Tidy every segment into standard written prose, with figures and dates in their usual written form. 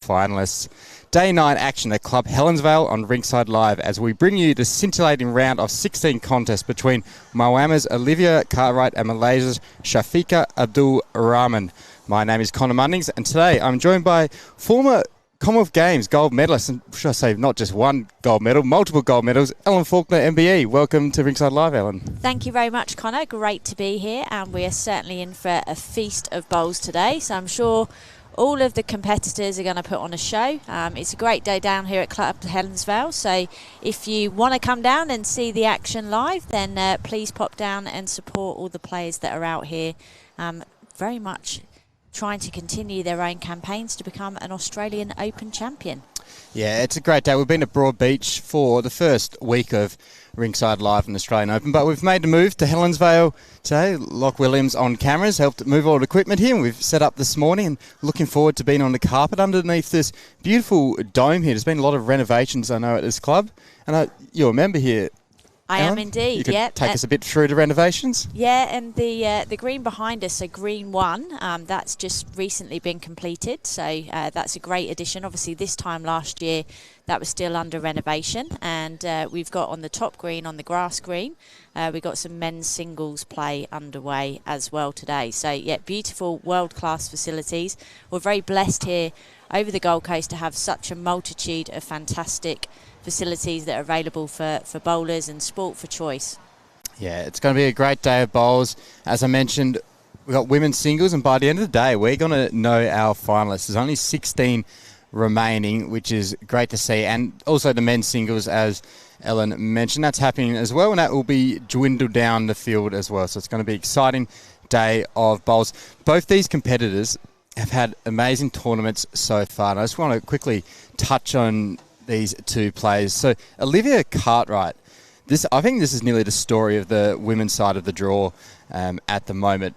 finalists. Day 9 action at Club Helensvale on Rinkside Live as we bring you the scintillating round of 16 contests between Myanmar's Olivia Cartwright and Malaysia's Syafiqa Abdul Rahman. My name is Connor Munnings, and today I'm joined by former Commonwealth Games gold medalist, and should I say not just one gold medal, multiple gold medals, Ellen Faulkner, MBE. Welcome to Rinkside Live, Ellen. Thank you very much, Connor. Great to be here, and we are certainly in for a feast of bowls today, so I'm sure all of the competitors are going to put on a show. It's a great day down here at Club Helensvale, so if you want to come down and see the action live, then please pop down and support all the players that are out here very much trying to continue their own campaigns to become an Australian Open champion. Yeah, it's a great day. We've been at Broadbeach for the first week of Rinkside Live and Australian Open, but we've made the move to Helensvale today. Locke Williams on cameras helped move all the equipment here, and we've set up this morning and looking forward to being on the carpet underneath this beautiful dome here. There's been a lot of renovations, I know, at this club, and you're a member here. I Ellen, am indeed. you could take us a bit through the renovations. Yeah, and the green behind us, so green 1, that's just recently been completed. So that's a great addition. Obviously, this time last year, that was still under renovation. And we've got on the top green, on the grass green, we've got some men's singles play underway as well today. So, yeah, beautiful world-class facilities. We're very blessed here over the Gold Coast to have such a multitude of fantastic facilities that are available for bowlers and sport for choice. Yeah, it's going to be a great day of bowls. As I mentioned, we've got women's singles, and by the end of the day, we're going to know our finalists. There's only 16 remaining, which is great to see. And also the men's singles, as Ellen mentioned, that's happening as well, and that will be dwindled down the field as well. So it's going to be an exciting day of bowls. Both these competitors have had amazing tournaments so far, and I just want to quickly touch on these two players. So Olivia Cartwright, I think this is nearly the story of the women's side of the draw at the moment.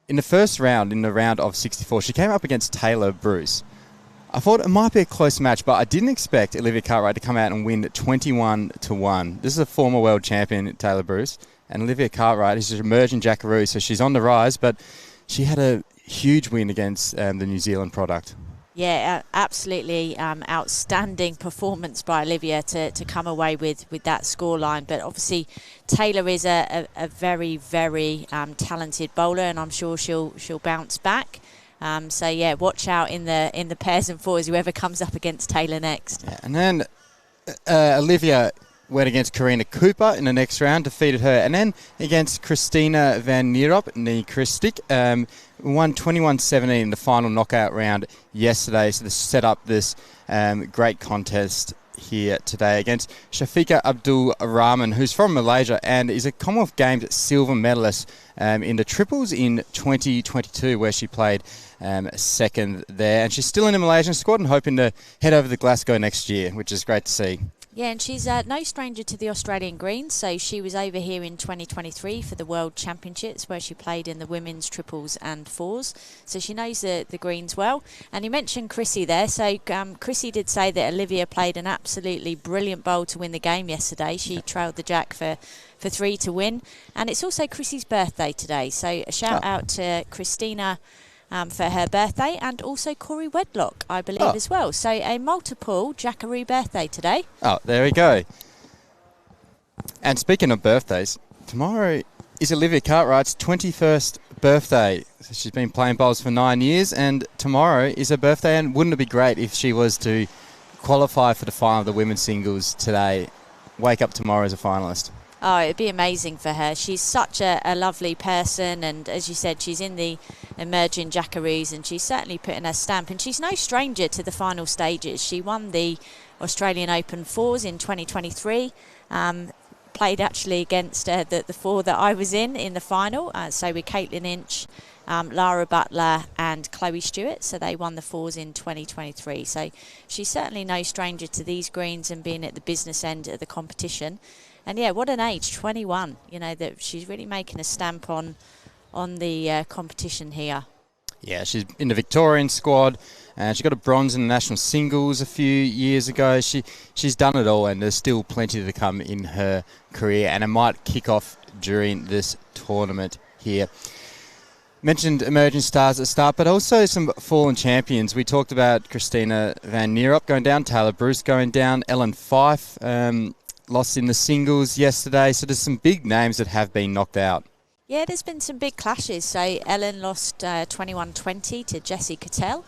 In the first round, in the round of 64, she came up against Taylor Bruce. I thought it might be a close match, but I didn't expect Olivia Cartwright to come out and win 21-1. This is a former world champion, Taylor Bruce, and Olivia Cartwright is an emerging jackaroo, so she's on the rise, but she had a huge win against the New Zealand product. Yeah, absolutely outstanding performance by Olivia to come away with that scoreline. But obviously, Taylor is a very, very talented bowler, and I'm sure she'll bounce back. So yeah, watch out in the pairs and fours, whoever comes up against Taylor next. Yeah, and then Olivia went against Karina Cooper in the next round, defeated her, and then against Christina van Nierop, won 21-17 in the final knockout round yesterday. So this set up this great contest here today against Syafiqa Abdul Rahman, who's from Malaysia and is a Commonwealth Games silver medalist in the triples in 2022, where she played second there. And she's still in the Malaysian squad and hoping to head over to Glasgow next year, which is great to see. Yeah, and she's no stranger to the Australian greens, so she was over here in 2023 for the World Championships, where she played in the women's triples and fours, so she knows the greens well. And you mentioned Chrissy there, so Chrissy did say that Olivia played an absolutely brilliant bowl to win the game yesterday. She trailed the jack for 3 to win, and it's also Chrissy's birthday today, so a shout out to Christina for her birthday, and also Corey Wedlock, I believe, as well. So a multiple Jackaroo birthday today. Oh, there we go. And speaking of birthdays, tomorrow is Olivia Cartwright's 21st birthday. So she's been playing bowls for 9 years, and tomorrow is her birthday, and wouldn't it be great if she was to qualify for the final of the women's singles today, wake up tomorrow as a finalist? Oh, it'd be amazing for her. She's such a lovely person, and as you said, she's in the emerging jackaroos, and she's certainly putting her stamp, and she's no stranger to the final stages. She won the Australian Open fours in 2023, played actually against the four that I was in the final, so with Caitlin Inch, Lara Butler and Chloe Stewart, so they won the fours in 2023. So she's certainly no stranger to these greens and being at the business end of the competition. And yeah, what an age, 21. You know, that she's really making a stamp on the competition here. Yeah, she's in the Victorian squad. She got a bronze in the national singles a few years ago. She's done it all, and there's still plenty to come in her career, and it might kick off during this tournament here. Mentioned emerging stars at the start, but also some fallen champions. We talked about Christina Van Nierop going down, Taylor Bruce going down, Ellen Fife lost in the singles yesterday. So there's some big names that have been knocked out. Yeah, there's been some big clashes. So Ellen lost 21-20 to Jessie Cattell,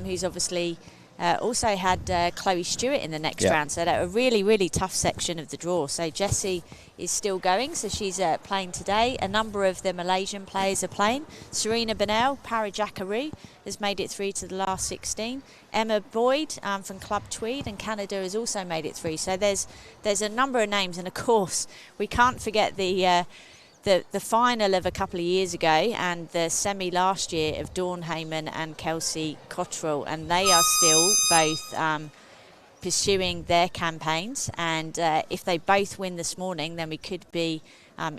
who's obviously also had Chloe Stewart in the next round. So that a really, really tough section of the draw. So Jessie is still going, so she's playing today. A number of the Malaysian players are playing. Serena Bernal, Parajakaru, has made it through to the last 16. Emma Boyd from Club Tweed and Canada has also made it through. So there's a number of names, and of course we can't forget the final of a couple of years ago and the semi last year of Dawn Heyman and Kelsey Cottrell, and they are still both pursuing their campaigns, and if they both win this morning, then we could be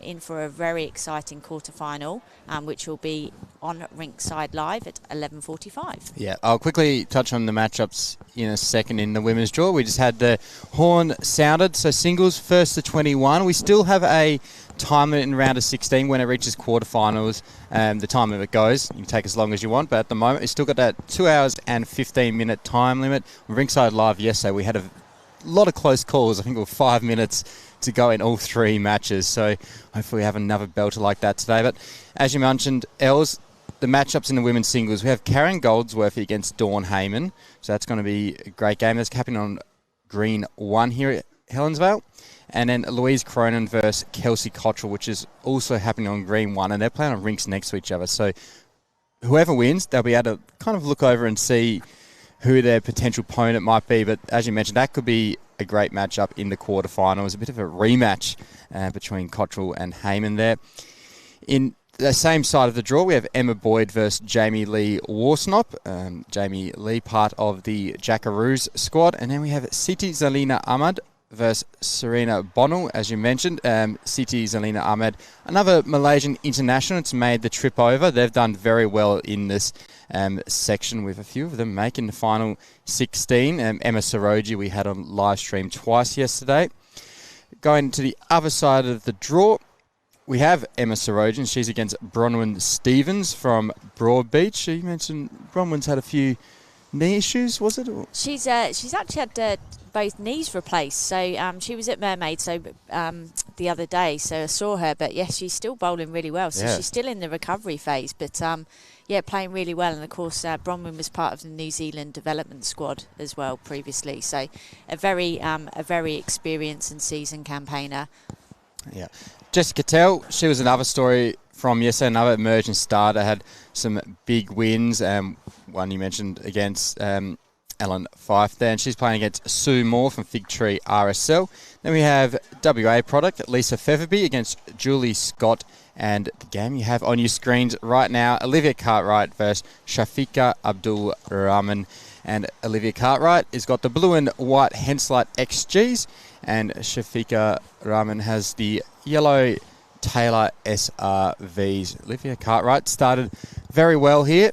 in for a very exciting quarterfinal, which will be on RINKSIDE Live at 11:45. Yeah, I'll quickly touch on the matchups in a second in the women's draw. We just had the horn sounded, so singles first to 21. We still have a time limit in round of 16 when it reaches quarterfinals. The time limit goes. You can take as long as you want, but at the moment, it's still got that 2 hours and 15-minute time limit. On RINKSIDE Live yesterday, we had a lot of close calls. I think it was 5 minutes to go in all three matches, so hopefully we have another belter like that today. But as you mentioned, Els, the matchups in the women's singles, we have Karen Goldsworthy against Dawn Heyman, so that's going to be a great game. That's happening on green 1 here at Helensvale. And then Louise Cronin versus Kelsey Cottrell, which is also happening on green 1, and they're playing on rinks next to each other. So whoever wins, they'll be able to kind of look over and see who their potential opponent might be. But as you mentioned, that could be a great matchup in the quarterfinals. A bit of a rematch between Cottrell and Heyman there. In the same side of the draw, we have Emma Boyd versus Jamie Lee Warsnop. Jamie Lee, part of the Jackaroos squad. And then we have Siti Zalina Ahmad versus Serena Bonnell, as you mentioned. Siti Zalina Ahmed, another Malaysian international. It's made the trip over. They've done very well in this section, with a few of them making the final 16. Emma Soroji we had on live stream twice yesterday. Going to the other side of the draw, we have Emma Soroji, and she's against Bronwyn Stevens from Broadbeach. You mentioned Bronwyn's had a few knee issues, was it? Or? She's actually had both knees replaced. So she was at Mermaid the other day, so I saw her. But yes, she's still bowling really well. So she's still in the recovery phase, but playing really well. And of course, Bronwyn was part of the New Zealand development squad as well previously. So a very experienced and seasoned campaigner. Yeah. Jessica Cattell, she was another story from yesterday, another emerging star that had some big wins. One you mentioned against Ellen Fife there, and she's playing against Sue Moore from Fig Tree RSL. Then we have WA product, Lisa Featherby against Julie Scott, and the game you have on your screens right now, Olivia Cartwright versus Syafiqa Abdul Rahman. And Olivia Cartwright has got the blue and white Henslite XGs, and Syafiqa Rahman has the yellow Taylor SRVs. Olivia Cartwright started very well here.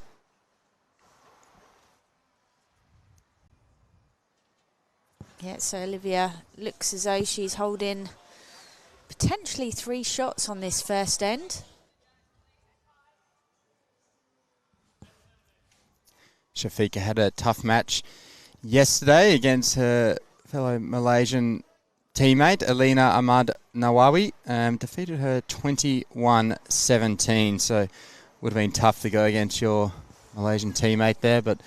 Yeah, so Olivia looks as though she's holding potentially 3 shots on this first end. Syafiqa had a tough match yesterday against her fellow Malaysian teammate, Alina Ahmad Nawawi. Defeated her 21-17, so would have been tough to go against your Malaysian teammate there, but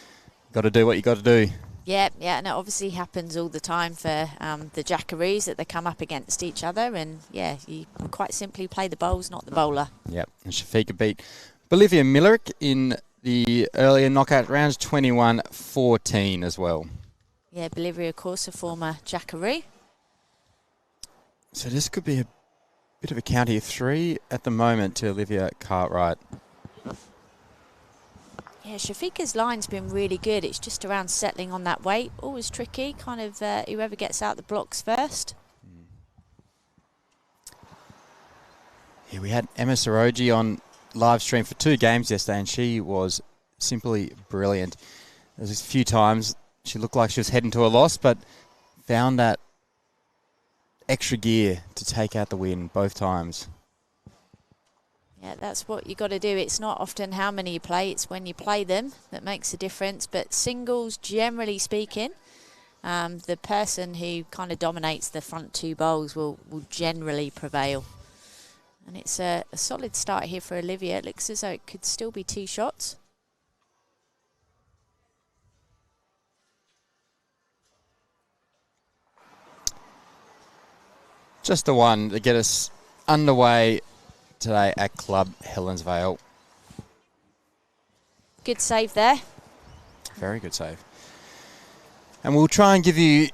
got to do what you got to do. Yeah, and it obviously happens all the time for the Jackaroos, that they come up against each other, and you quite simply play the bowls, not the bowler. Yep, and Syafiqa beat Bolivia Millerick in the earlier knockout rounds, 21-14 as well. Yeah, Bolivia, of course, a former Jackaroo. So this could be a bit of a count here. 3 at the moment to Olivia Cartwright. Yeah, Syafiqa's line's been really good. It's just around settling on that weight. Always tricky, kind of whoever gets out the blocks first. Yeah, we had Emma Soroji on live stream for 2 games yesterday, and she was simply brilliant. There was a few times she looked like she was heading to a loss, but found that extra gear to take out the win both times. Yeah, that's what you got to do. It's not often how many you play, it's when you play them that makes a difference. But singles, generally speaking, the person who kind of dominates the front two bowls will generally prevail. And it's a solid start here for Olivia. It looks as though it could still be 2 shots. Just the one to get us underway today at Club Helensvale. Good save there. Very good save. And we'll try and give you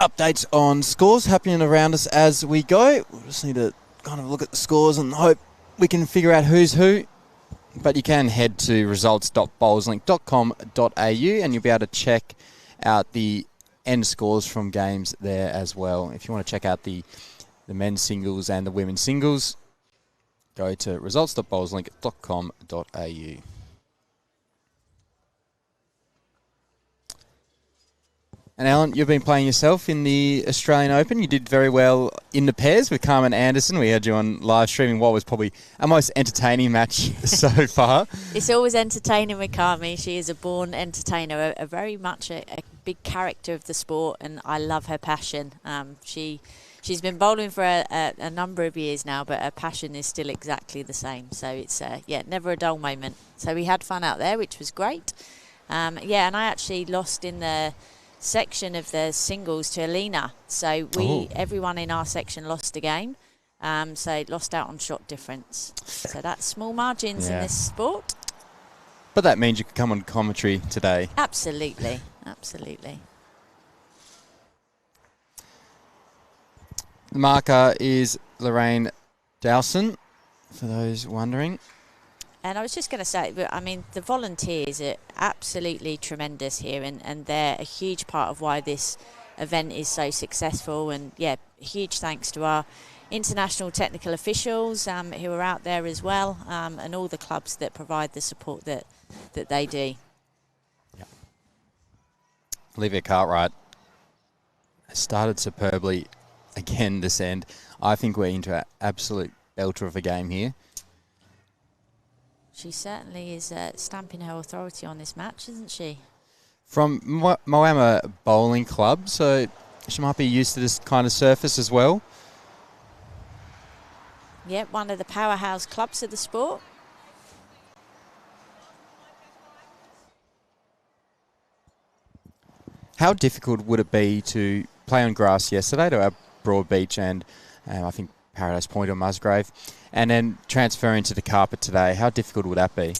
updates on scores happening around us as we go. We'll just need to kind of look at the scores and hope we can figure out who's who. But you can head to results.bowlslink.com.au and you'll be able to check out the end scores from games there as well. If you want to check out the men's singles and the women's singles, go to results.bowlslink.com.au. And Alan, you've been playing yourself in the Australian Open. You did very well in the pairs with Carmen Anderson. We had you on live streaming what was probably our most entertaining match so far. It's always entertaining with Carmen. She is a born entertainer, a very much a big character of the sport, and I love her passion. She's been bowling for a number of years now, but her passion is still exactly the same. So it's, never a dull moment. So we had fun out there, which was great. And I actually lost in the section of the singles to Alina. So everyone in our section lost a game. So lost out on shot difference. So that's small margins in this sport. But that means you could come on commentary today. Absolutely. Absolutely. The marker is Lorraine Dowson, for those wondering. And I was just going to say, I mean, the volunteers are absolutely tremendous here, and they're a huge part of why this event is so successful. And, huge thanks to our international technical officials who are out there as well, and all the clubs that provide the support that they do. Yep. Olivia Cartwright has started superbly again this end. I think we're into an absolute belter of a game here. She certainly is stamping her authority on this match, isn't she? From Moama Bowling Club, so she might be used to this kind of surface as well. Yep, one of the powerhouse clubs of the sport. How difficult would it be to play on grass yesterday to our Broadbeach and I think Paradise Point or Musgrave, and then transfer into the carpet today? How difficult would that be?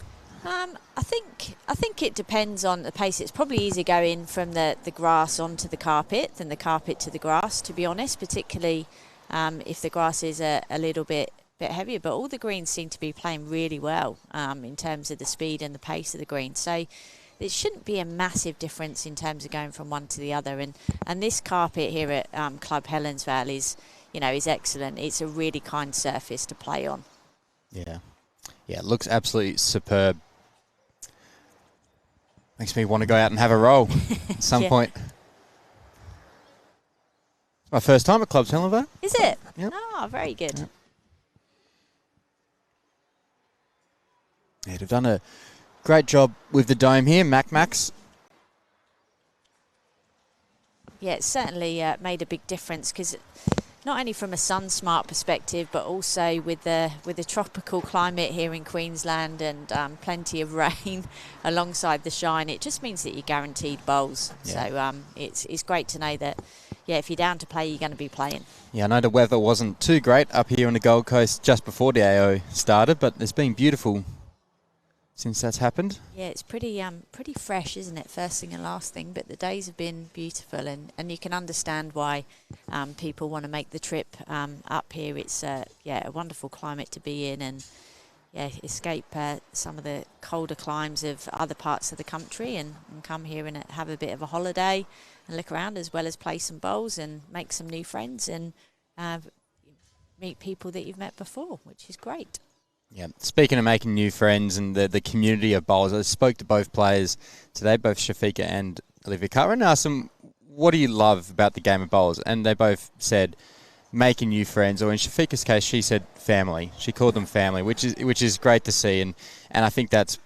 I think it depends on the pace. It's probably easier going from the grass onto the carpet than the carpet to the grass, to be honest, particularly if the grass is a little bit heavier. But all the greens seem to be playing really well in terms of the speed and the pace of the greens. So it shouldn't be a massive difference in terms of going from one to the other. And this carpet here at Club Helensvale is excellent. It's a really kind surface to play on. Yeah, it looks absolutely superb. Makes me want to go out and have a roll at some point. My first time at Club Helensvale. Is it? Yep. Oh, very good. Yep. Yeah, they've done a great job with the dome here, Max. Yeah, it certainly made a big difference, because not only from a sun smart perspective, but also with the tropical climate here in Queensland and plenty of rain alongside the shine, it just means that you're guaranteed bowls. Yeah. So it's great to know that, if you're down to play, you're going to be playing. Yeah, I know the weather wasn't too great up here on the Gold Coast just before the AO started, but it's been beautiful since that's happened. Yeah, it's pretty fresh, isn't it? First thing and last thing, but the days have been beautiful, and you can understand why people want to make the trip up here. It's a wonderful climate to be in, and escape some of the colder climes of other parts of the country and come here and have a bit of a holiday and look around, as well as play some bowls and make some new friends and meet people that you've met before, which is great. Yeah. Speaking of making new friends and the community of bowlers, I spoke to both players today, both Syafiqa and Olivia Cartwright, and asked them, what do you love about the game of bowls? And they both said making new friends, or in Syafiqa's case, she said family. She called them family, which is great to see, and I think that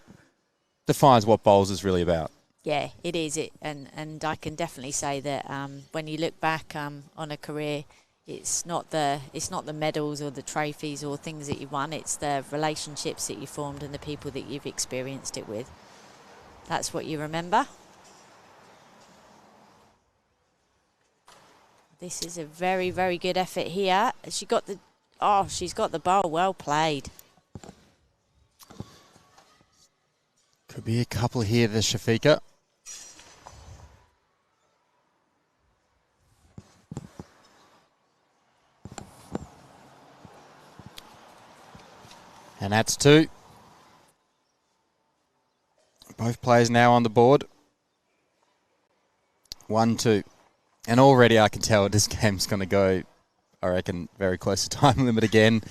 defines what bowls is really about. Yeah, it is. And I can definitely say that when you look back on a career, it's not the medals or the trophies or things that you won. It's the relationships that you formed and the people that you've experienced it with. That's what you remember. This is a very, very good effort here. She's got the bowl. Well played. Could be a couple here, the Syafiqa. And that's 2. Both players now on the board. 1-2. And already I can tell this game's going to go, I reckon, very close to time limit again.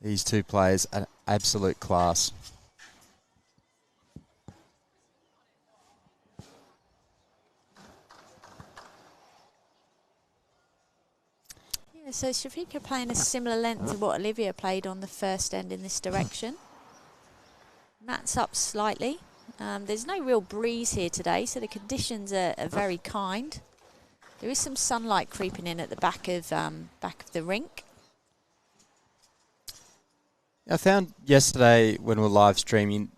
These two players are absolute class. Yeah, so Syafiqa playing a similar length to what Olivia played on the first end in this direction. Matt's up slightly. There's no real breeze here today, so the conditions are very kind. There is some sunlight creeping in at the back of the rink. I found yesterday when we were live streaming,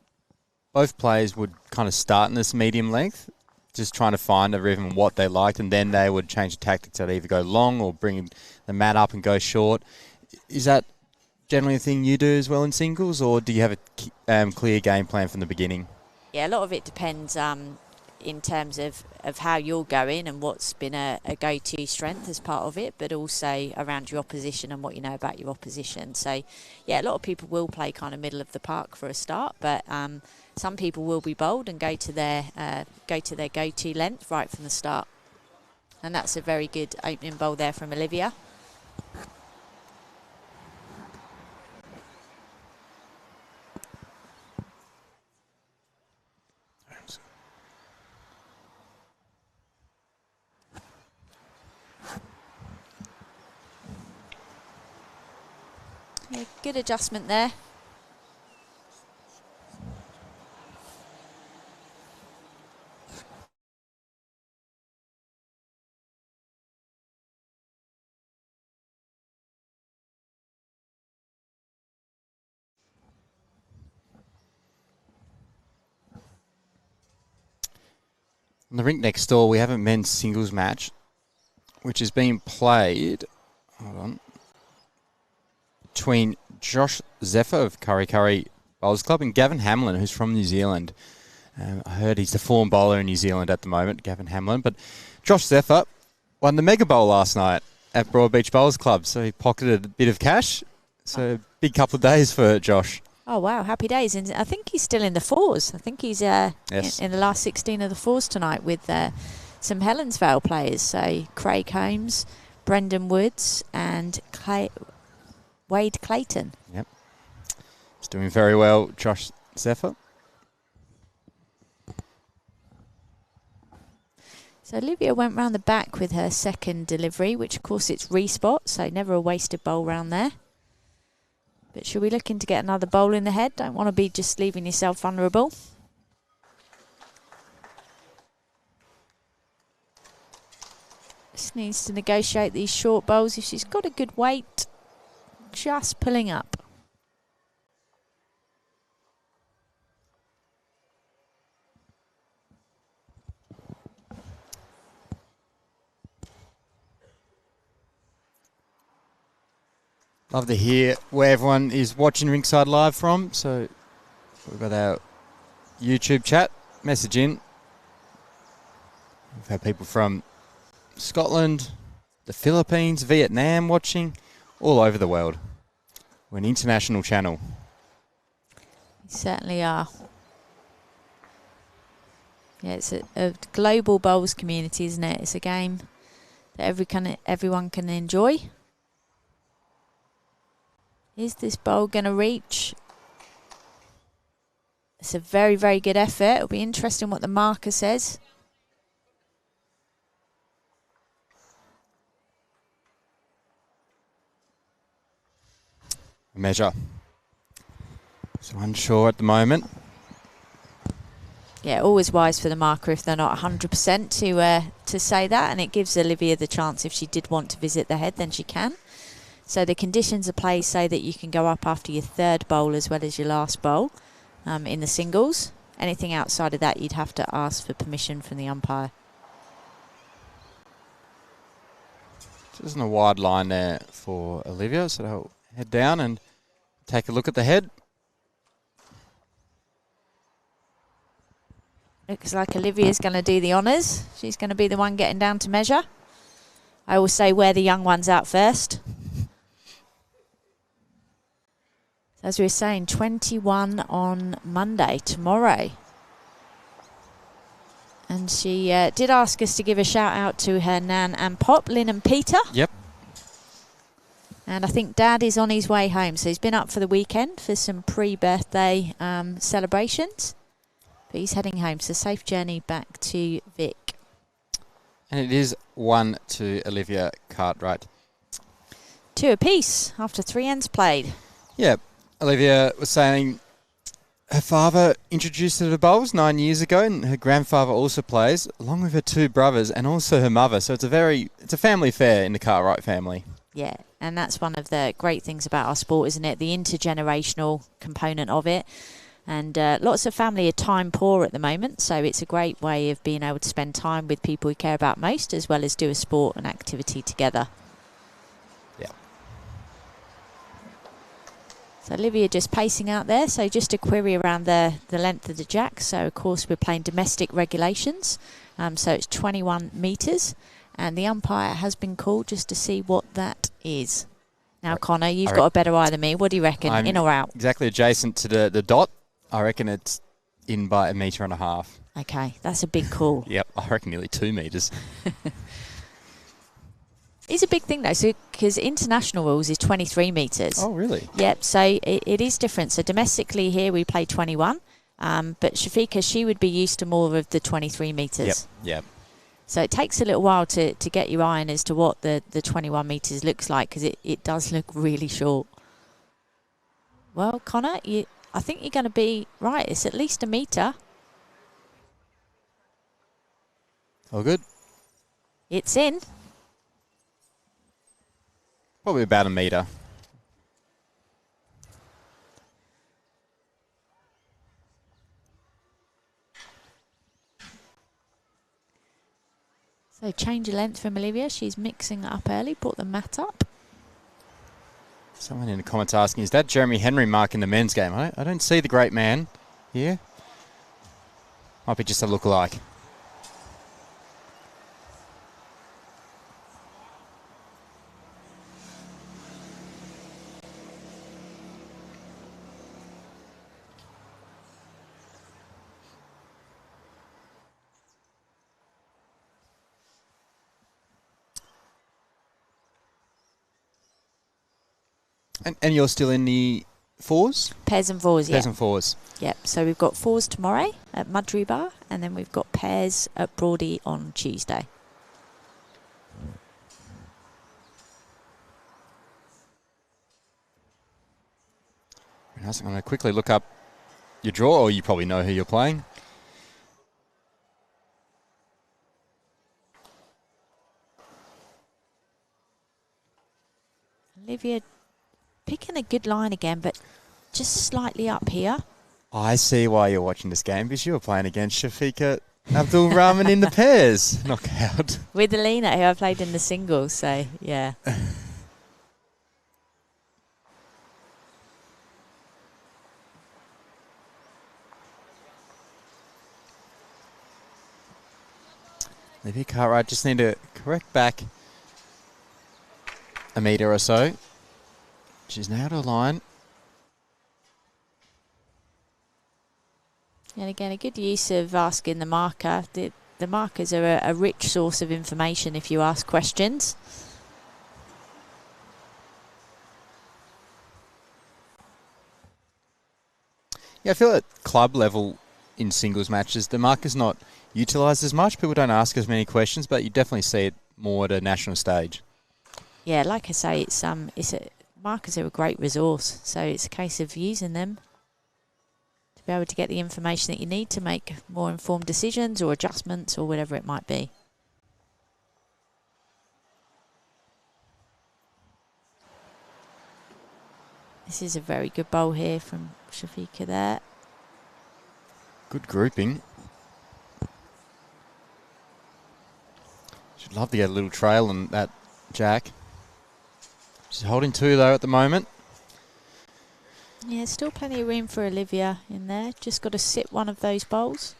both players would kind of start in this medium length, just trying to find a rhythm what they liked, and then they would change the tactics. They'd either go long or bring the mat up and go short. Is that generally a thing you do as well in singles, or do you have a clear game plan from the beginning? Yeah, a lot of it depends in terms of how you're going and what's been a go-to strength as part of it, but also around your opposition and what you know about your opposition. So, yeah, a lot of people will play kind of middle of the park for a start, but some people will be bold and go to their go-to length right from the start. And that's a very good opening bowl there from Olivia. Yeah, good adjustment there. On the rink next door, we have a men's singles match, which is being played, between Josh Zephyr of Curry Curry Bowls Club and Gavin Hamlin, who's from New Zealand. I heard he's the form bowler in New Zealand at the moment, Gavin Hamlin. But Josh Zephyr won the Mega Bowl last night at Broadbeach Bowls Club, so he pocketed a bit of cash. So big couple of days for Josh. Oh, wow, happy days. And I think he's still in the fours. I think he's yes. in the last 16 of the fours tonight with some Helensvale players. So Craig Holmes, Brendan Woods and Wade Clayton. Yep. He's doing very well, Josh Zephyr. So Olivia went round the back with her second delivery, which of course it's respot, so never a wasted bowl round there. But she'll be looking to get another bowl in the head. Don't want to be just leaving yourself vulnerable. Just needs to negotiate these short bowls. If she's got a good weight, just pulling up. Love to hear where everyone is watching Rinkside Live from. So we've got our YouTube chat message in. We've had people from Scotland, the Philippines, Vietnam watching, all over the world. We're an international channel. We certainly are. Yeah, it's a global bowls community, isn't it? It's a game that everyone can enjoy. Is this bowl going to reach? It's a very, very good effort. It'll be interesting what the marker says. measure. So unsure at the moment. Yeah, always wise for the marker if they're not 100% to say that, and it gives Olivia the chance if she did want to visit the head, then she can. So the conditions of play say that you can go up after your third bowl as well as your last bowl in the singles. Anything outside of that, you'd have to ask for permission from the umpire. So there's a wide line there for Olivia, so they'll head down and take a look at the head. Looks like Olivia's going to do the honours. She's going to be the one getting down to measure. I always say wear the young ones out first. As we were saying, 21 on Monday, tomorrow. And she did ask us to give a shout out to her nan and pop, Lynn and Peter. Yep. And I think Dad is on his way home. So he's been up for the weekend for some pre-birthday celebrations. But he's heading home, so safe journey back to VIC. And it is 1 to Olivia Cartwright. 2 apiece after 3 ends played. Yeah, Olivia was saying her father introduced her to bowls 9 years ago, and her grandfather also plays, along with her 2 brothers and also her mother. So it's a family affair in the Cartwright family. Yeah, and that's one of the great things about our sport, isn't it? The intergenerational component of it. And lots of family are time poor at the moment, so it's a great way of being able to spend time with people we care about most, as well as do a sport and activity together. Yeah. So Olivia just pacing out there, so just a query around the length of the jack. So, of course, we're playing domestic regulations, so it's 21 metres, and the umpire has been called just to see what that is. Now, Connor, you've got a better eye than me. What do you reckon, I'm in or out? Exactly adjacent to the dot. I reckon it's in by 1.5 metres. Okay, that's a big call. Yep, I reckon nearly 2 metres. It's a big thing, though, because international rules is 23 metres. Oh, really? Yep, so it is different. So domestically here we play 21, but Syafiqa, she would be used to more of the 23 metres. Yep. So it takes a little while to get your eye on as to what the 21 metres looks like, because it does look really short. Well, Connor, I think you're going to be right. It's at least 1 metre. All good? It's in. Probably about 1 metre. So change of length from Olivia. She's mixing it up early, brought the mat up. Someone in the comments asking, is that Jeremy Henry marking the men's game? I don't see the great man here. Might be just a lookalike. And you're still in the fours? Pairs and fours, yeah. Pairs and fours. Yep, so we've got fours tomorrow at Mudry Bar, and then we've got pairs at Broady on Tuesday. Very nice. I'm going to quickly look up your draw, or you probably know who you're playing. Olivia picking a good line again, but just slightly up here. I see why you're watching this game, because you were playing against Syafiqa Abdul Rahman in the pairs knockout. With Alina, who I played in the singles, so yeah. Olivia Cartwright just need to correct back 1 metre or so. She's now to a line. And again, a good use of asking the marker. The markers are a rich source of information if you ask questions. Yeah, I feel at club level in singles matches, the marker's not utilised as much. People don't ask as many questions, but you definitely see it more at a national stage. Yeah, like I say, it's markers are a great resource, so it's a case of using them to be able to get the information that you need to make more informed decisions or adjustments or whatever it might be. This is a very good bowl here from Syafiqa there. Good grouping. Should love to get a little trail on that jack. She's holding 2 though at the moment. Yeah, still plenty of room for Olivia in there. Just got to sit one of those bowls.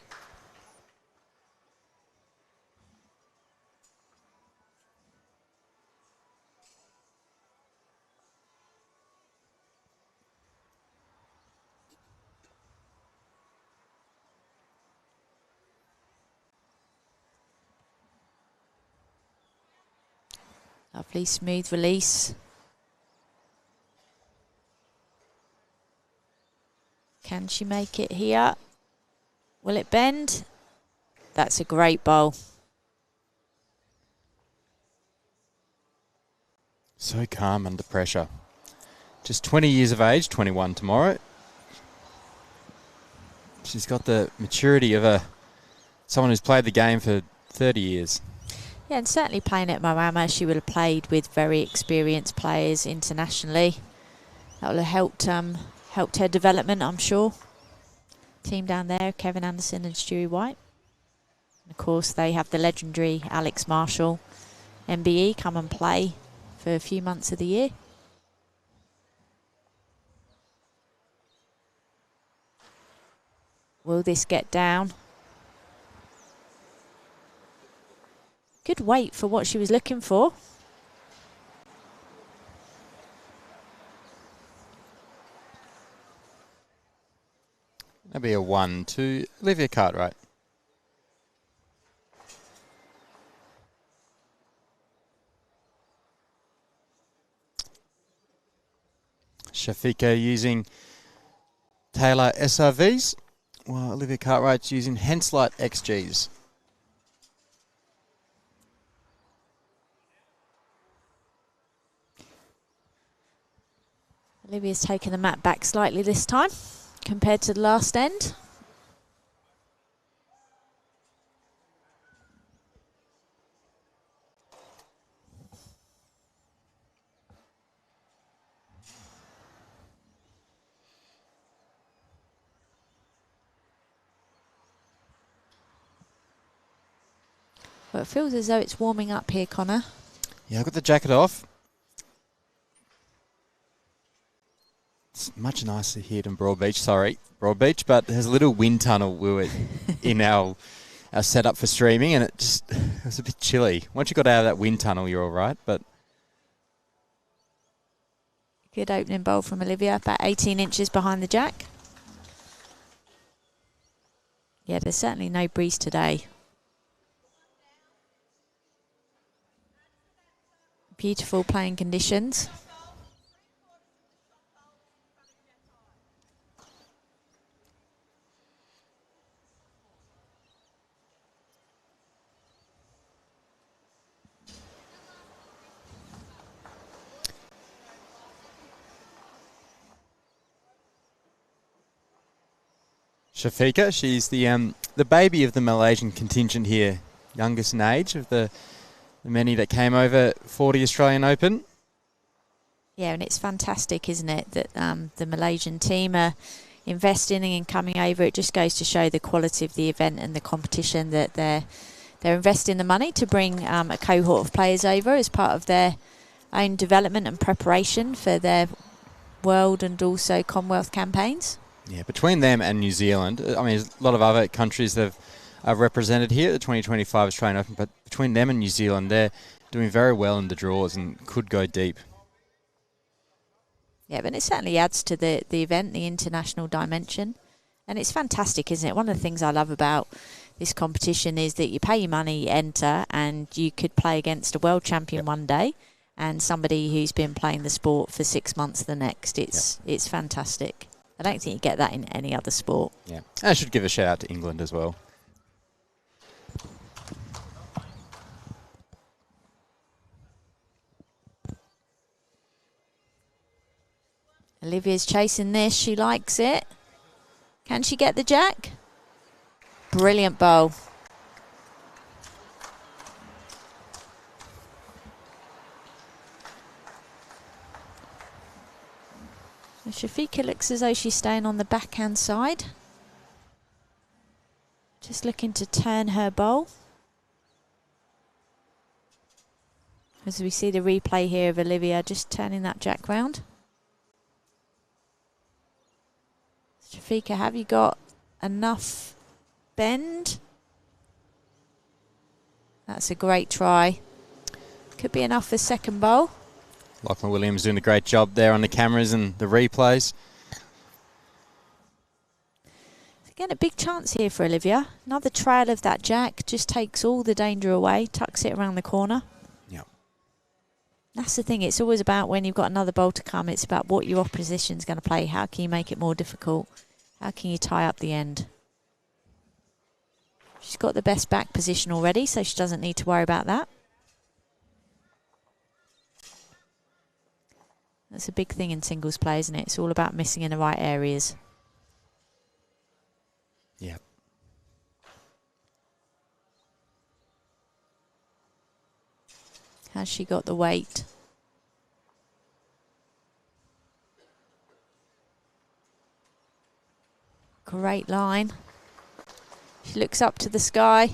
Lovely smooth release. Can she make it here? Will it bend? That's a great bowl. So calm under pressure. Just 20 years of age, 21 tomorrow. She's got the maturity of someone who's played the game for 30 years. Yeah, and certainly playing at Marama, she would have played with very experienced players internationally. That will have helped her development, I'm sure. Team down there, Kevin Anderson and Stewie White. And of course, they have the legendary Alex Marshall, MBE, come and play for a few months of the year. Will this get down? Good weight for what she was looking for. That'd be a 1 to Olivia Cartwright. Syafiqa using Taylor SRVs, while Olivia Cartwright's using Henslite XGs. Olivia's taken the mat back slightly this time compared to the last end. Well, it feels as though it's warming up here, Connor. Yeah, I've got the jacket off. It's much nicer here than Broadbeach, but there's a little wind tunnel we were in our setup for streaming, and it was a bit chilly. Once you got out of that wind tunnel, you're all right, but... Good opening bowl from Olivia, about 18 inches behind the jack. Yeah, there's certainly no breeze today. Beautiful playing conditions. Syafiqa, she's the baby of the Malaysian contingent here, youngest in age of the many that came over for the Australian Open. Yeah, and it's fantastic, isn't it, that the Malaysian team are investing and coming over. It just goes to show the quality of the event and the competition, that they're investing the money to bring a cohort of players over as part of their own development and preparation for their World and also Commonwealth campaigns. Yeah, between them and New Zealand, I mean, there's a lot of other countries that are represented here at the 2025 Australian Open, but between them and New Zealand, they're doing very well in the draws and could go deep. Yeah, but it certainly adds to the event, the international dimension. And it's fantastic, isn't it? One of the things I love about this competition is that you pay your money, enter, and you could play against a world champion one day and somebody who's been playing the sport for 6 months the next. It's fantastic. I don't think you get that in any other sport. Yeah, and I should give a shout out to England as well. Olivia's chasing this. She likes it. Can she get the jack? Brilliant bowl. So Syafiqa looks as though she's staying on the backhand side. Just looking to turn her bowl. As we see the replay here of Olivia just turning that jack round. Syafiqa, have you got enough bend? That's a great try. Could be enough for second bowl. Lachlan Williams doing a great job there on the cameras and the replays. Again, a big chance here for Olivia. Another trail of that jack just takes all the danger away, tucks it around the corner. Yep. That's the thing. It's always about when you've got another bowl to come, it's about what your opposition's going to play. How can you make it more difficult? How can you tie up the end? She's got the best back position already, so she doesn't need to worry about that. That's a big thing in singles play, isn't it? It's all about missing in the right areas. Yep. Has she got the weight? Great line. She looks up to the sky.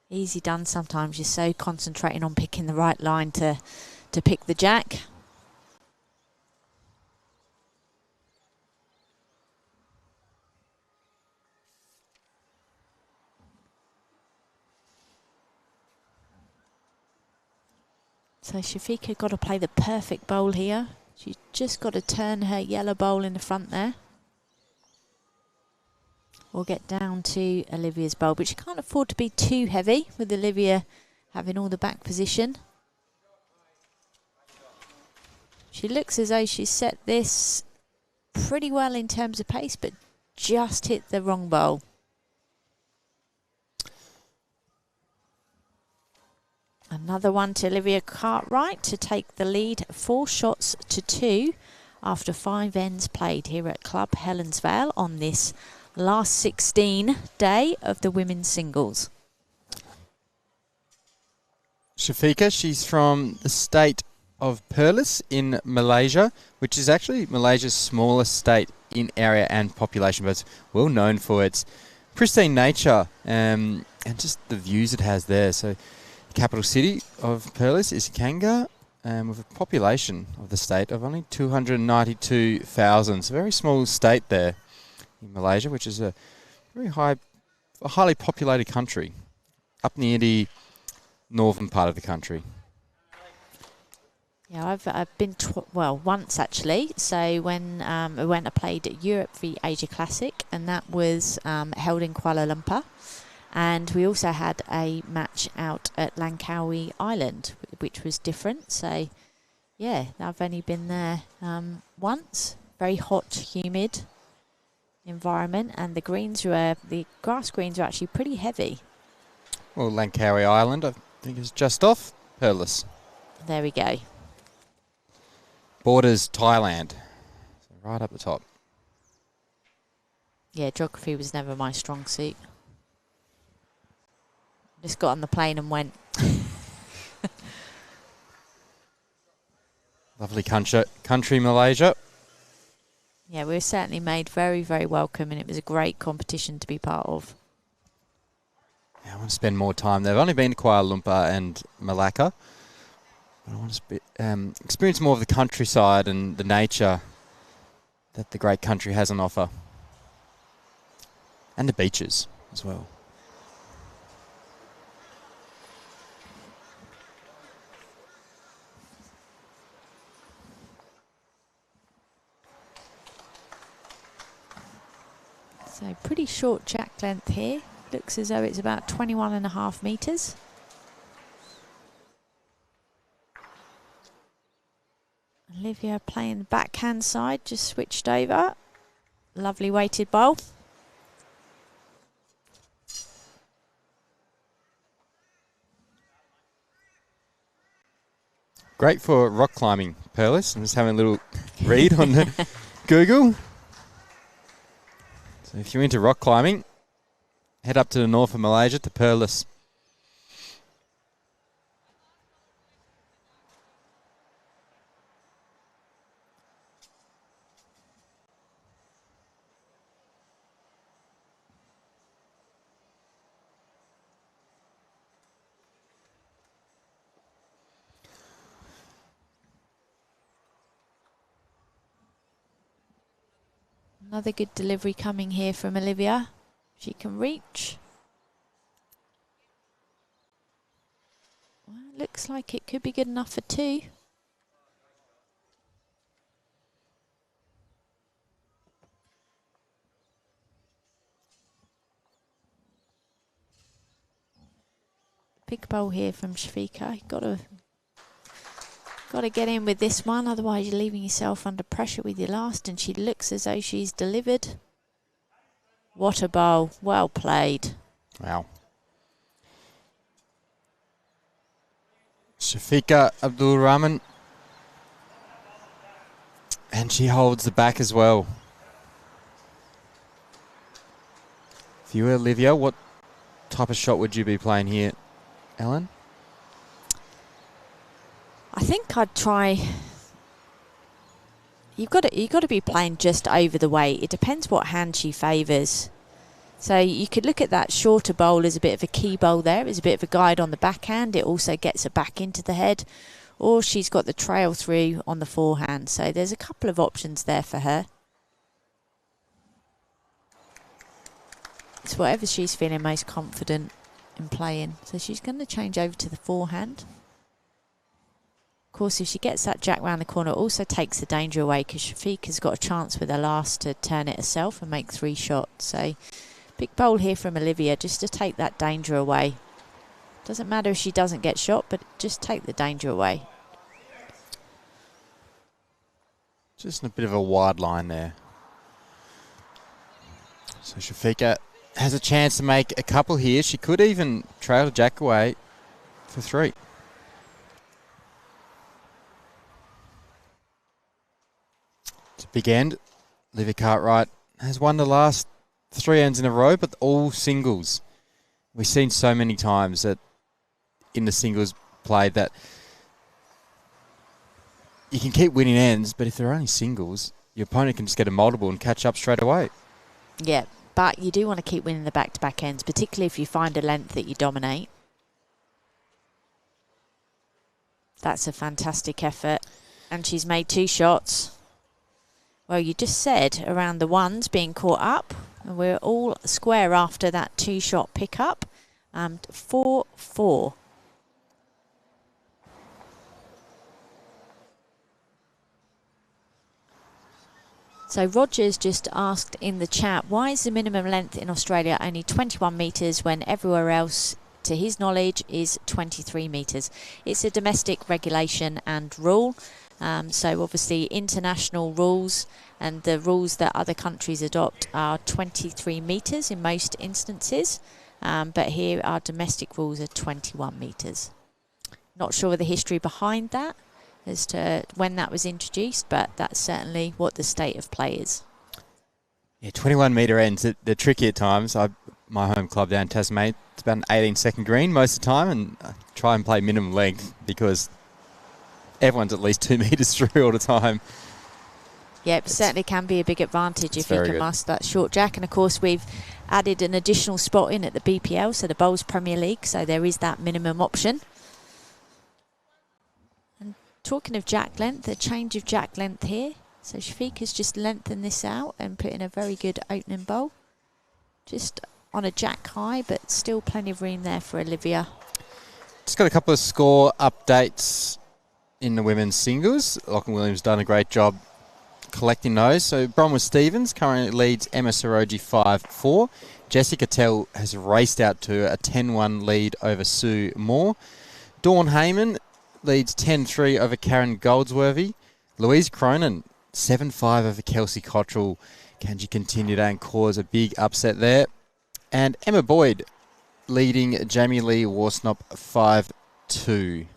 Easy done sometimes. You're so concentrating on picking the right line to pick the jack. So Syafiqa got to play the perfect bowl here. She's just got to turn her yellow bowl in the front there. We'll get down to Olivia's bowl, but she can't afford to be too heavy with Olivia having all the back position. She looks as though she's set this pretty well in terms of pace, but just hit the wrong bowl. Another one to Olivia Cartwright to take the lead 4-2 after 5 ends played here at Club Helensvale on this last 16 day of the women's singles. Syafiqa, she's from the state of Perlis in Malaysia, which is actually Malaysia's smallest state in area and population, but it's well known for its pristine nature and just the views it has there. So the capital city of Perlis is Kanga, with a population of the state of only 292,000. It's a very small state there in Malaysia, which is a highly populated country up near the northern part of the country. Yeah, I've been once actually. So when I played Europe v Asia Classic, and that was held in Kuala Lumpur, and we also had a match out at Langkawi Island, which was different. So yeah, I've only been there once. Very hot, humid environment, and the grass greens were actually pretty heavy. Well, Langkawi Island, I think, is just off Perlis. There we go. Borders Thailand, so right up the top. Yeah, geography was never my strong suit. Just got on the plane and went. Lovely country, Malaysia. Yeah, we were certainly made very, very welcome, and it was a great competition to be part of. Yeah, I want to spend more time there. I've only been to Kuala Lumpur and Malacca, but I want to experience more of the countryside and the nature that the great country has on offer. And the beaches as well. So pretty short jack length here. Looks as though it's about 21.5 metres. Olivia playing the backhand side, just switched over. Lovely weighted bowl. Great for rock climbing, Perlis. I'm just having a little read on the Google. So if you're into rock climbing, head up to the north of Malaysia to Perlis. Another good delivery coming here from Olivia. She can reach. Well, looks like it could be good enough for 2. Big bowl here from Syafiqa. Got to get in with this one, otherwise you're leaving yourself under pressure with your last, and she looks as though she's delivered. What a bowl. Well played. Wow. Syafiqa Abdul Rahman. And she holds the back as well. If you were Olivia, what type of shot would you be playing here, Ellen? I think I'd try. You've got to be playing just over the weight. It depends what hand she favours. So you could look at that shorter bowl as a bit of a key bowl there. It's a bit of a guide on the backhand. It also gets her back into the head. Or she's got the trail through on the forehand. So there's a couple of options there for her. It's whatever she's feeling most confident in playing. So she's going to change over to the forehand. Of course, if she gets that jack round the corner, it also takes the danger away, because Syafiqa's got a chance with her last to turn it herself and make 3 shots. So big bowl here from Olivia just to take that danger away. Doesn't matter if she doesn't get shot, but just take the danger away. Just a bit of a wide line there. So Syafiqa has a chance to make a couple here. She could even trail the jack away for 3. Big end. Olivia Cartwright has won the last 3 ends in a row, but all singles. We've seen so many times that in the singles play that you can keep winning ends, but if they're only singles, your opponent can just get a multiple and catch up straight away. Yeah, but you do want to keep winning the back-to-back ends, particularly if you find a length that you dominate. That's a fantastic effort. And she's made 2 shots. Well, you just said around the ones being caught up, and we're all square after that 2-shot pickup. 4-4. So Roger's just asked in the chat, why is the minimum length in Australia only 21 metres when everywhere else, to his knowledge, is 23 metres? It's a domestic regulation and rule. So obviously international rules and the rules that other countries adopt are 23 metres in most instances. But here our domestic rules are 21 metres. Not sure of the history behind that as to when that was introduced, but that's certainly what the state of play is. Yeah, 21 metre ends, they're tricky at times. My home club down in Tasmania, it's about an 18-second green most of the time, and I try and play minimum length because everyone's at least 2 metres through all the time. Yeah, it certainly can be a big advantage if you can master that short jack. And of course, we've added an additional spot in at the BPL, so the Bowls Premier League, so there is that minimum option. And talking of jack length, a change of jack length here. So Syafiqa's just lengthened this out and put in a very good opening bowl. Just on a jack high, but still plenty of room there for Olivia. Just got a couple of score updates in the women's singles. Lachlan Williams done a great job collecting those. So Bronwyn Stevens currently leads Emma Soroji 5-4. Jessica Tell has raced out to a 10-1 lead over Sue Moore. Dawn Heyman leads 10-3 over Karen Goldsworthy. Louise Cronin 7-5 over Kelsey Cottrell. Can she continue to cause a big upset there? And Emma Boyd leading Jamie Lee Warsnop 5-2.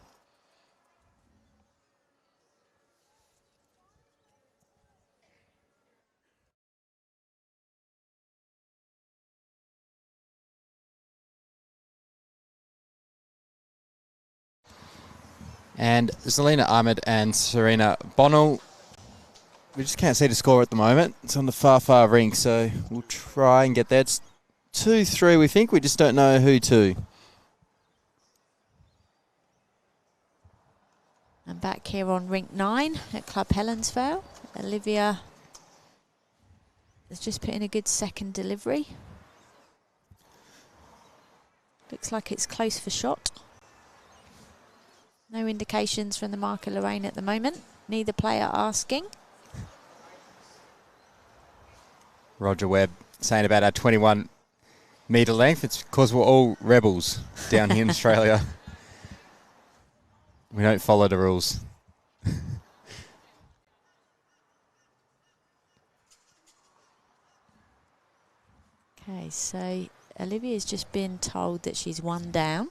And Zelina Ahmed and Serena Bonnell. We just can't see the score at the moment. It's on the far rink, so we'll try and get there. It's 2-3, we think. We just don't know who to. And back here on rink 9 at Club Helensvale, Olivia has just put in a good second delivery. Looks like it's close for shot. No indications from the marker Lorraine at the moment. Neither player asking. Roger Webb saying about our 21 metre length. It's because we're all rebels down here in Australia. We don't follow the rules. Okay, so Olivia's just been told that she's one down.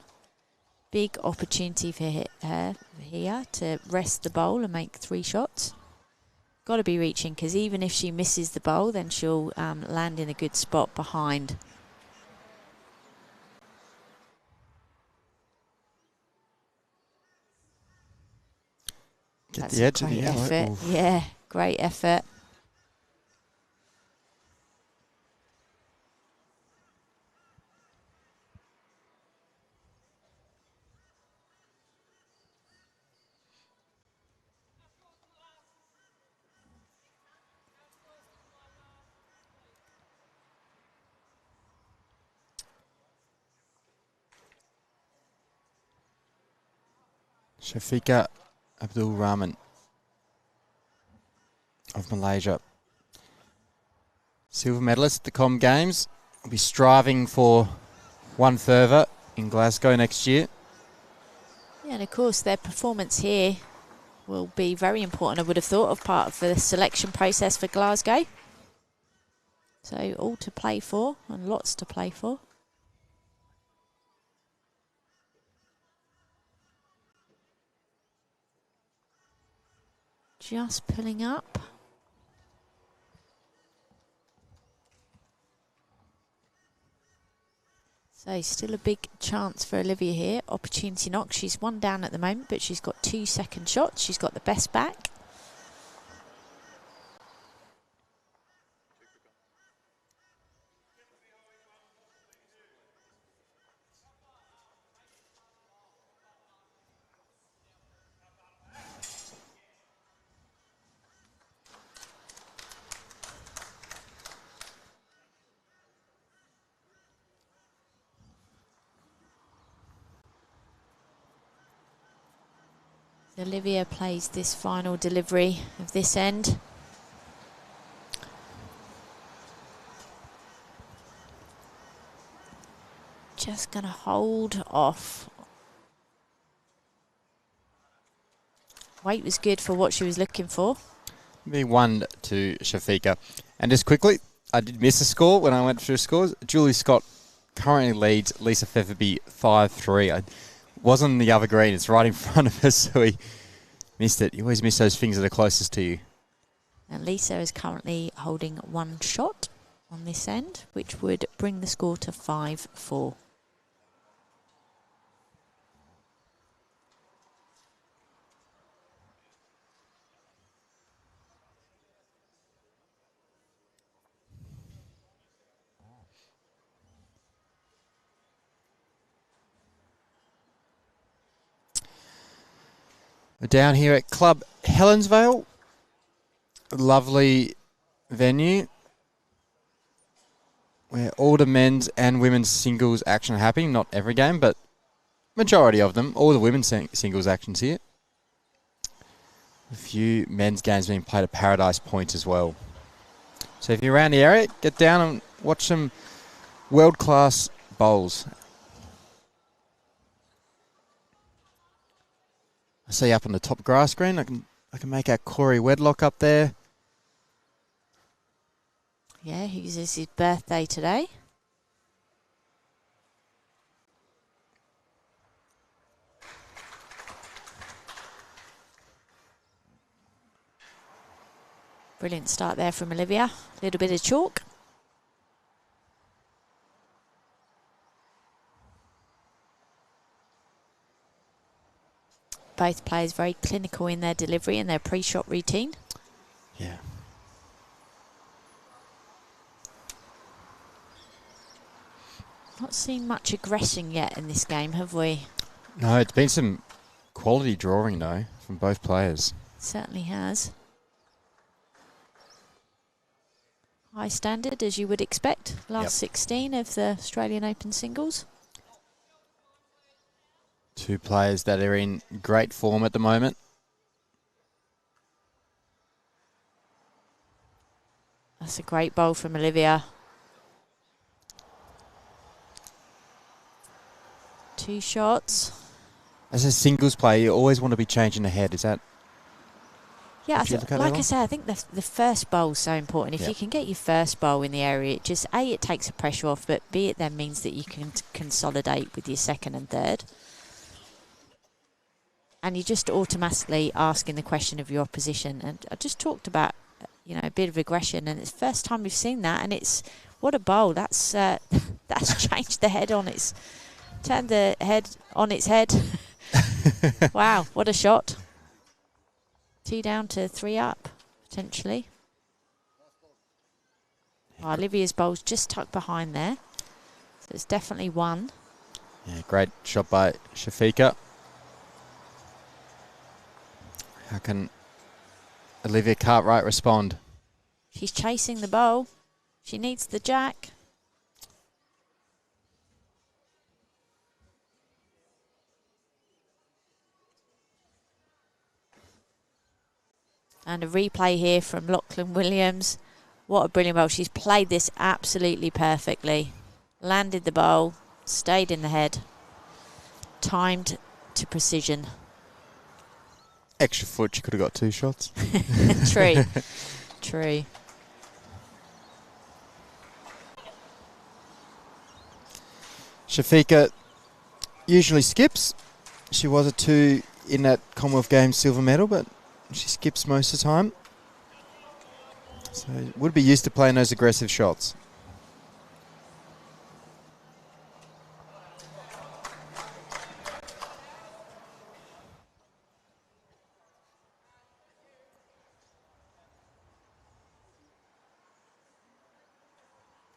Big opportunity for her here to rest the bowl and make 3 shots. Got to be reaching, because even if she misses the bowl, then she'll land in a good spot behind. Get That's the edge a of the great yellow. effort. Oof. Yeah, great effort. Syafiqa Abdul Rahman of Malaysia. Silver medalist at the Com Games. Will be striving for one further in Glasgow next year. Yeah, and of course their performance here will be very important, I would have thought, of part of the selection process for Glasgow. So all to play for, and lots to play for. Just pulling up. So still a big chance for Olivia here. Opportunity knock. She's one down at the moment, but she's got 2 second shots. She's got the best back. Olivia plays this final delivery of this end. Just going to hold off. Weight was good for what she was looking for. Be 1 to Syafiqa. And just quickly, I did miss a score when I went through scores. Julie Scott currently leads Lisa Featherby 5-3. I wasn't on the other green. It's right in front of us, so we missed it. You always miss those things that are closest to you. And Lisa is currently holding 1 shot on this end, which would bring the score to 5-4. We're down here at Club Helensvale. Lovely venue where all the men's and women's singles action are happening. Not every game, but majority of them. All the women's singles actions here. A few men's games being played at Paradise Point as well. So if you're around the area, get down and watch some world-class bowls. I see up on the top grass screen, I can make out Corey Wedlock up there. Yeah, his his birthday today. Brilliant start there from Olivia. A little bit of chalk. Both players very clinical in their delivery and their pre-shot routine. Yeah. Not seen much aggression yet in this game, have we? No, it's been some quality drawing, though, from both players. Certainly has. High standard, as you would expect. Last 16 of the Australian Open singles. Two players that are in great form at the moment. That's a great bowl from Olivia. 2 shots. As a singles player, you always want to be changing the head. Is that? Yeah, like I say, I think the first bowl is so important. If you can get your first bowl in the area, it just, A, it takes the pressure off, but B, it then means that you can consolidate with your second and third. And you're just automatically asking the question of your opposition. And I just talked about, you know, a bit of aggression, and it's the first time we've seen that, and it's, what a bowl. That's that's changed the head on its, turned the head on its head. Wow, what a shot. 2 down to 3 up, potentially. Oh, Olivia's bowl's just tucked behind there. So it's definitely 1. Yeah, great shot by Syafiqa. How can Olivia Cartwright respond? She's chasing the bowl. She needs the jack. And a replay here from Lachlan Williams. What a brilliant bowl. She's played this absolutely perfectly. Landed the bowl, stayed in the head. Timed to precision. Extra foot, she could have got 2 shots. True. True. Syafiqa usually skips. She was a 2 in that Commonwealth Games silver medal, but she skips most of the time. So would be used to playing those aggressive shots.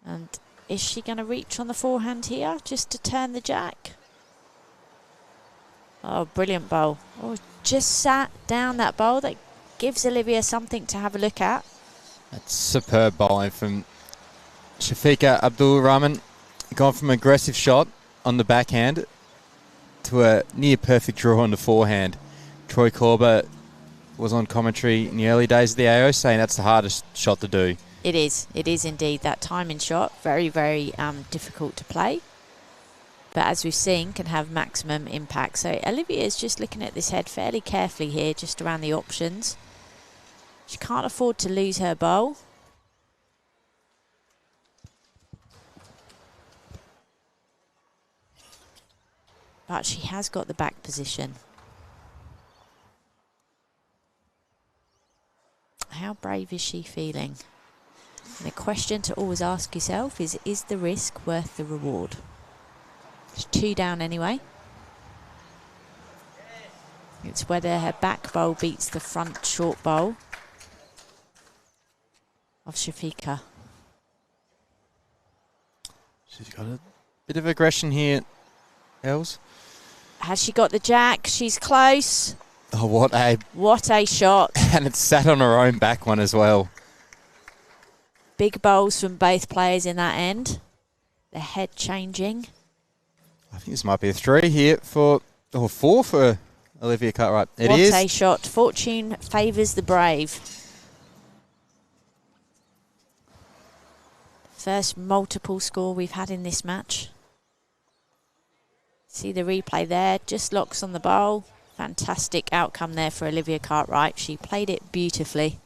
And is she going to reach on the forehand here just to turn the jack? Oh, brilliant bowl. Oh, just sat down that bowl. That gives Olivia something to have a look at. That's superb bowling from Syafiqa. Abdul Rahman gone from aggressive shot on the backhand to a near perfect draw on the forehand. Troy Corber was on commentary in the early days of the AO saying that's the hardest shot to do. It is indeed. That timing shot, very, very difficult to play. But as we've seen, can have maximum impact. So Olivia is just looking at this head fairly carefully here, just around the options. She can't afford to lose her bowl. But she has got the back position. How brave is she feeling? And the question to always ask yourself is the risk worth the reward? It's 2 down anyway. It's whether her back bowl beats the front short bowl of Syafiqa. She's got a bit of aggression here, Els. Has she got the jack? She's close. Oh, what a shot. And it's sat on her own back one as well. Big bowls from both players in that end. The head changing. I think this might be a 3 here for, or 4 for Olivia Cartwright. It is. What a shot. Fortune favours the brave. First multiple score we've had in this match. See the replay there. Just locks on the bowl. Fantastic outcome there for Olivia Cartwright. She played it beautifully.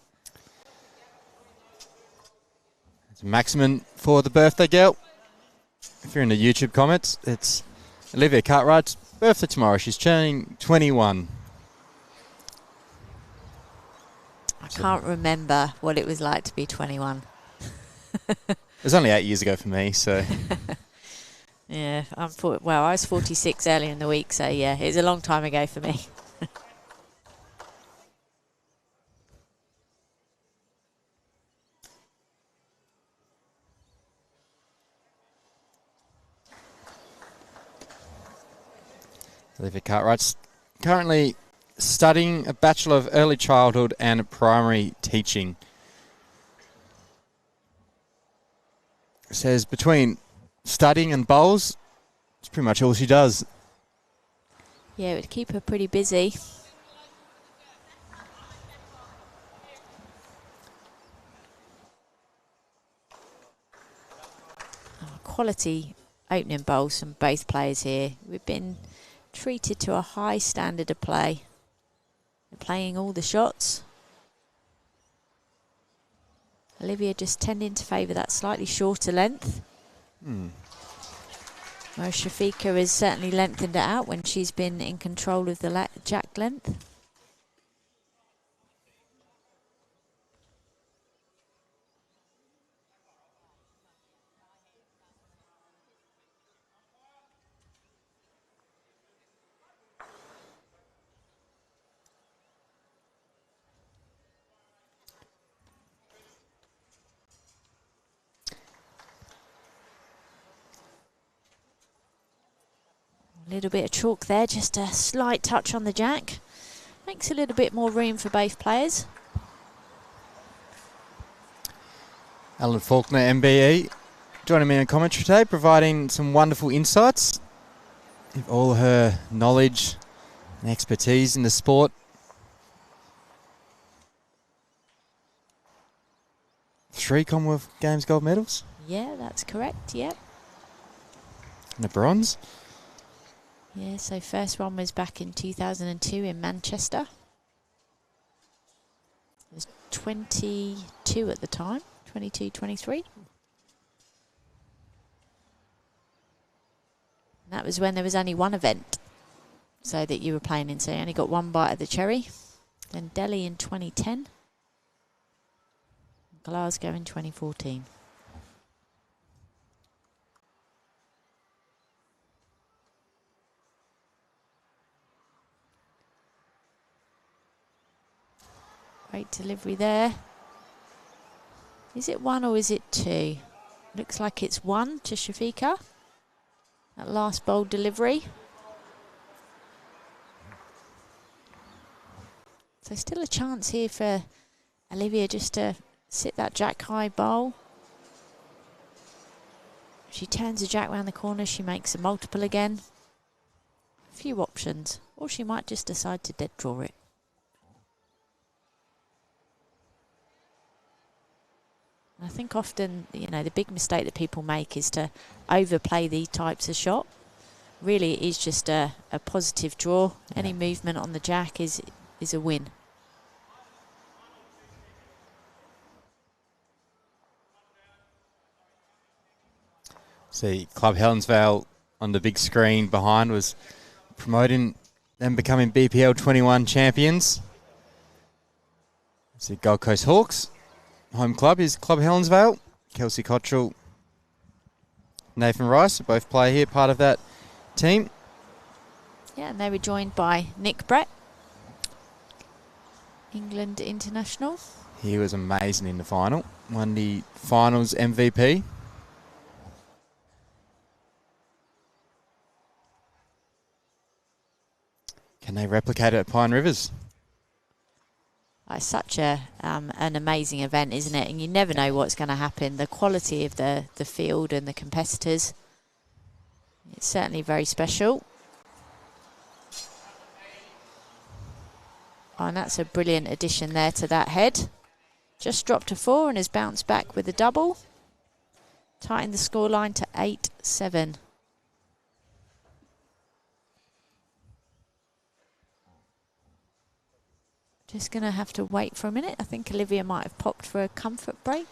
It's maximum for the birthday girl. If you're in the YouTube comments, it's Olivia Cartwright's birthday tomorrow. She's turning 21. I can't remember what it was like to be 21. It was only 8 years ago for me, so. Yeah, I was 46 earlier in the week, so yeah, it was a long time ago for me. Olivia Cartwright's currently studying a Bachelor of Early Childhood and Primary Teaching. Says between studying and bowls, it's pretty much all she does. Yeah, it would keep her pretty busy. Quality opening bowls from both players here. We've been treated to a high standard of play. They're playing all the shots. Olivia just tending to favour that slightly shorter length. Whereas Syafiqa has certainly lengthened it out when she's been in control of the jack length. A little bit of chalk there, just a slight touch on the jack. Makes a little bit more room for both players. Alan Faulkner, MBE, joining me on commentary today, providing some wonderful insights with all her knowledge and expertise in the sport. 3 Commonwealth Games gold medals. Yeah, that's correct, yep. And a bronze. Yeah, so first one was back in 2002 in Manchester. It was 22 at the time, 22, 23. And that was when there was only one event, so that you were playing in, so you only got one bite of the cherry. Then Delhi in 2010. Glasgow in 2014. Great delivery there. Is it 1 or is it 2? Looks like it's 1 to Syafiqa. That last bold delivery. So still a chance here for Olivia just to sit that jack high bowl. If she turns the jack round the corner, she makes a multiple again. A few options. Or she might just decide to dead draw it. I think often, you know, the big mistake that people make is to overplay these types of shot. Really, it is just a positive draw. Any movement on the jack is a win. See, Club Helensvale on the big screen behind was promoting them becoming BPL 21 champions. See, Gold Coast Hawks. Home club is Club Helensvale. Kelsey Cottrell, Nathan Rice both play here, part of that team. Yeah, and they were joined by Nick Brett, England international. He was amazing in the final. Won the finals MVP. Can they replicate it at Pine Rivers? It's such an amazing event, isn't it? And you never know what's going to happen. The quality of the field and the competitors, it's certainly very special. Oh, and that's a brilliant addition there to that head. Just dropped a 4 and has bounced back with a double. Tightened the scoreline to 8-7. Just going to have to wait for a minute. I think Olivia might have popped for a comfort break.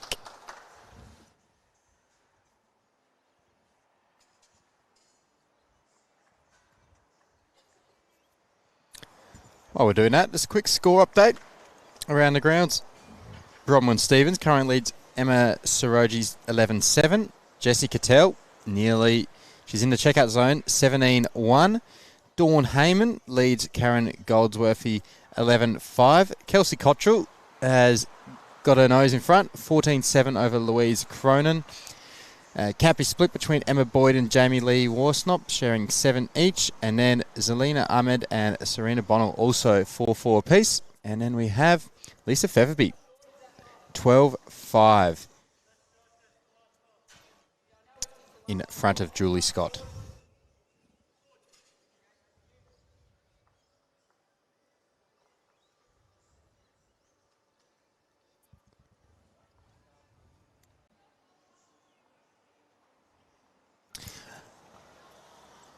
While we're doing that, just a quick score update around the grounds. Bronwyn Stevens currently leads Emma Soroji's 11-7. Jessie Cattell, she's in the checkout zone, 17-1. Dawn Heyman leads Karen Goldsworthy 11-5. Kelsey Cottrell has got her nose in front, 14-7 over Louise Cronin. Cap is split between Emma Boyd and Jamie Lee Warsnop, sharing 7 each. And then Zelina Ahmed and Serena Bonnell also 4-4 apiece. And then we have Lisa Featherby, 12-5 in front of Julie Scott.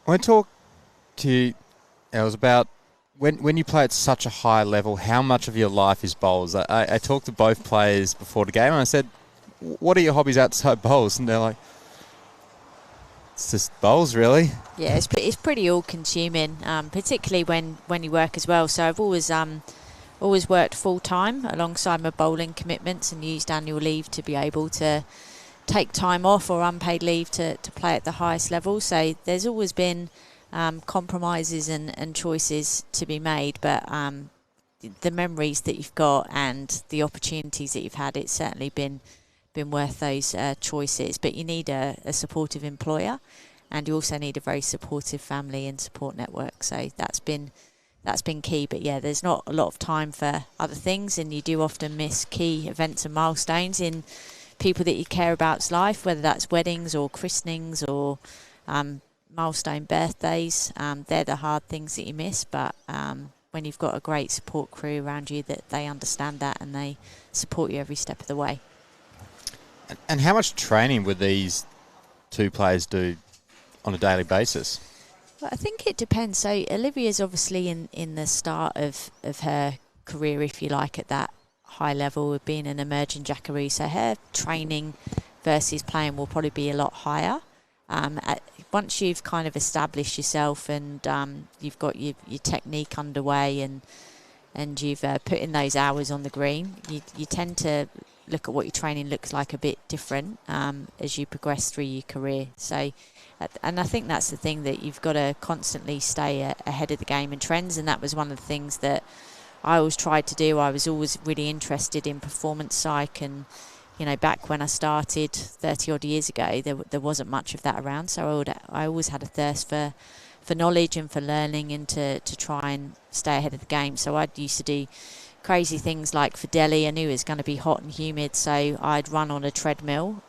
I want to talk to you, Els, about when you play at such a high level, how much of your life is bowls? I talked to both players before the game and I said, what are your hobbies outside bowls? And they're like, it's just bowls, really. Yeah, it's pretty all-consuming, particularly when you work as well. So I've always worked full-time alongside my bowling commitments and used annual leave to be able to take time off or unpaid leave to play at the highest level. So there's always been compromises and choices to be made, but the memories that you've got and the opportunities that you've had, it's certainly been worth those choices. But you need a supportive employer, and you also need a very supportive family and support network. So that's been key. But yeah, there's not a lot of time for other things, and you do often miss key events and milestones in people that you care about's life, whether that's weddings or christenings or milestone birthdays. They're the hard things that you miss, but when you've got a great support crew around you, that they understand that and they support you every step of the way. And how much training would these two players do on a daily basis? Well, I think it depends. So Olivia's obviously in the start of her career, if you like, at that high level of being an emerging jackaroo. So her training versus playing will probably be a lot higher. Once you've kind of established yourself and you've got your technique underway and you've put in those hours on the green, you tend to look at what your training looks like a bit different as you progress through your career. So, and I think that's the thing, that you've got to constantly stay ahead of the game and trends, and that was one of the things that I always tried to do. I was always really interested in performance psych, and back when I started 30 odd years ago, there wasn't much of that around. So I always had a thirst for knowledge and for learning and to try and stay ahead of the game. So I used to do crazy things like for Delhi, I knew it was going to be hot and humid, so I'd run on a treadmill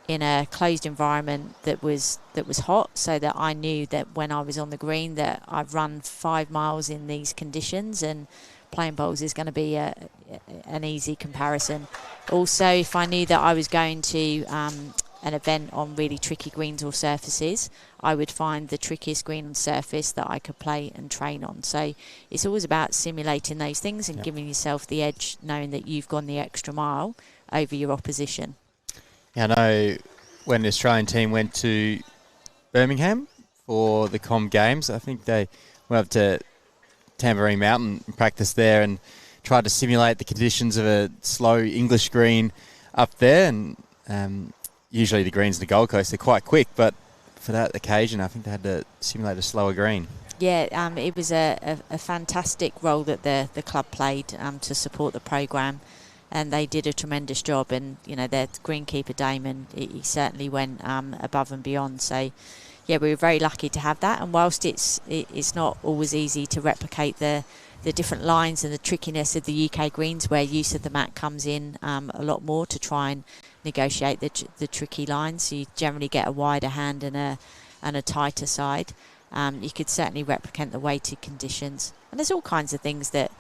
in a closed environment that was hot, so that I knew that when I was on the green that I've run 5 miles in these conditions, and playing bowls is going to be an easy comparison. Also, if I knew that I was going to an event on really tricky greens or surfaces, I would find the trickiest green and surface that I could play and train on. So it's always about simulating those things and giving yourself the edge, knowing that you've gone the extra mile over your opposition. I know when the Australian team went to Birmingham for the Com Games, I think they went up to Tamborine Mountain and practiced there and tried to simulate the conditions of a slow English green up there. And usually the greens in the Gold Coast, they're quite quick, but for that occasion, I think they had to simulate a slower green. Yeah, it was a fantastic role that the club played to support the programme, and they did a tremendous job. And their greenkeeper Damon, he certainly went above and beyond. So yeah, we were very lucky to have that. And whilst it's not always easy to replicate the different lines and the trickiness of the UK greens, where use of the mat comes in a lot more to try and negotiate the tricky lines, so you generally get a wider hand and a tighter side. You could certainly replicate the weighted conditions, and there's all kinds of things that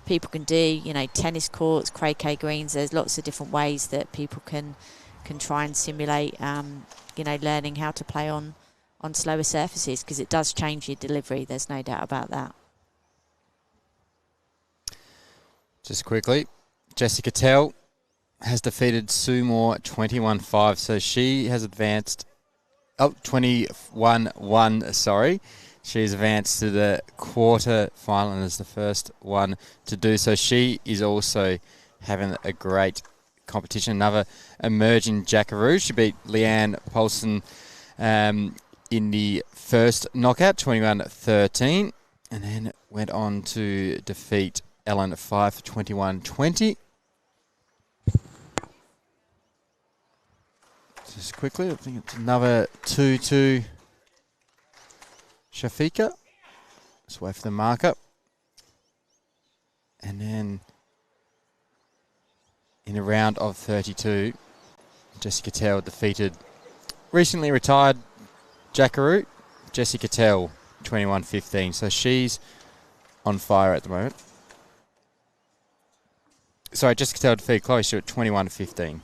people can do. Tennis courts, croquet greens. There's lots of different ways that people can try and simulate. Learning how to play on slower surfaces, because it does change your delivery. There's no doubt about that. Just quickly, Jessica Tell has defeated Sue Moore 21-5, so she has advanced. 21-1, sorry. She's advanced to the quarter final and is the first one to do so. She is also having a great competition. Another emerging jackaroo. She beat Leanne Paulson in the first knockout, 21-13, and then went on to defeat Ellen Fife 21-20. Just quickly, I think it's another 2-2 Syafiqa. Let's wait for the marker. And then in a round of 32, Jessica Tell defeated recently retired Jackaroo, Jessica Tell, 21-15. So she's on fire at the moment. Sorry, Jessica Tell defeated Chloe Stewart 21-15.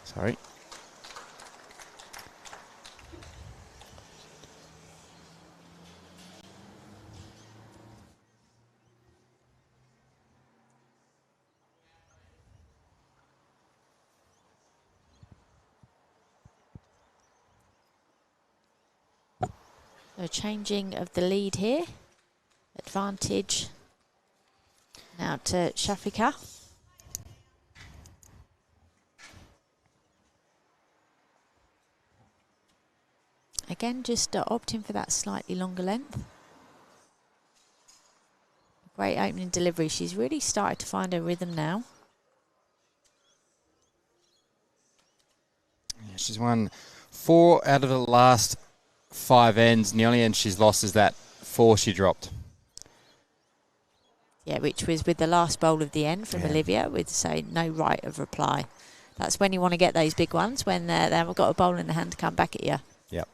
Sorry. So changing of the lead here. Advantage now to Syafiqa. Again, just opting for that slightly longer length. Great opening delivery. She's really started to find her rhythm now. Yeah, she's won 4 out of the last 5 ends. And the only end she's lost is that 4 she dropped. Yeah, which was with the last bowl of the end from Olivia with, say, no right of reply. That's when you want to get those big ones, when they haven't got a bowl in the hand to come back at you. Yep.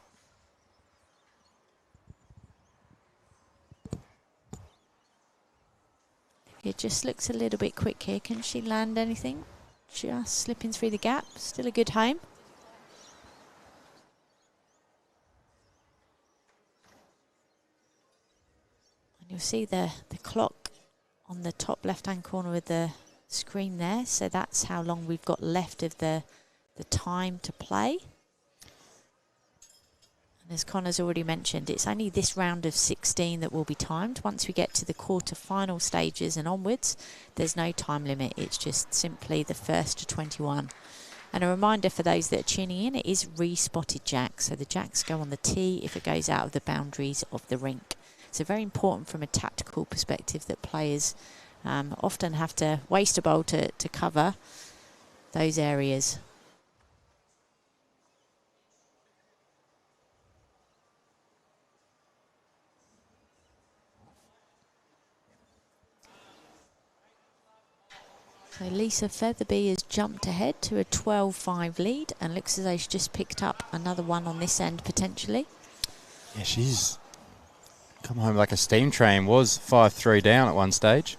It just looks a little bit quick here. Can she land anything? Just slipping through the gap. Still a good home. And you'll see the clock on the top left-hand corner of the screen there. So that's how long we've got left of the time to play. And as Connor's already mentioned, it's only this round of 16 that will be timed. Once we get to the quarter-final stages and onwards, there's no time limit. It's just simply the first to 21. And a reminder for those that are tuning in, it is re-spotted jacks. So the jacks go on the tee if it goes out of the boundaries of the rink. So very important from a tactical perspective that players often have to waste a bowl to cover those areas. So Lisa Featherby has jumped ahead to a 12-5 lead and looks as though she's just picked up another one on this end potentially. Yeah, she's come home like a steam train. Was 5-3 down at one stage.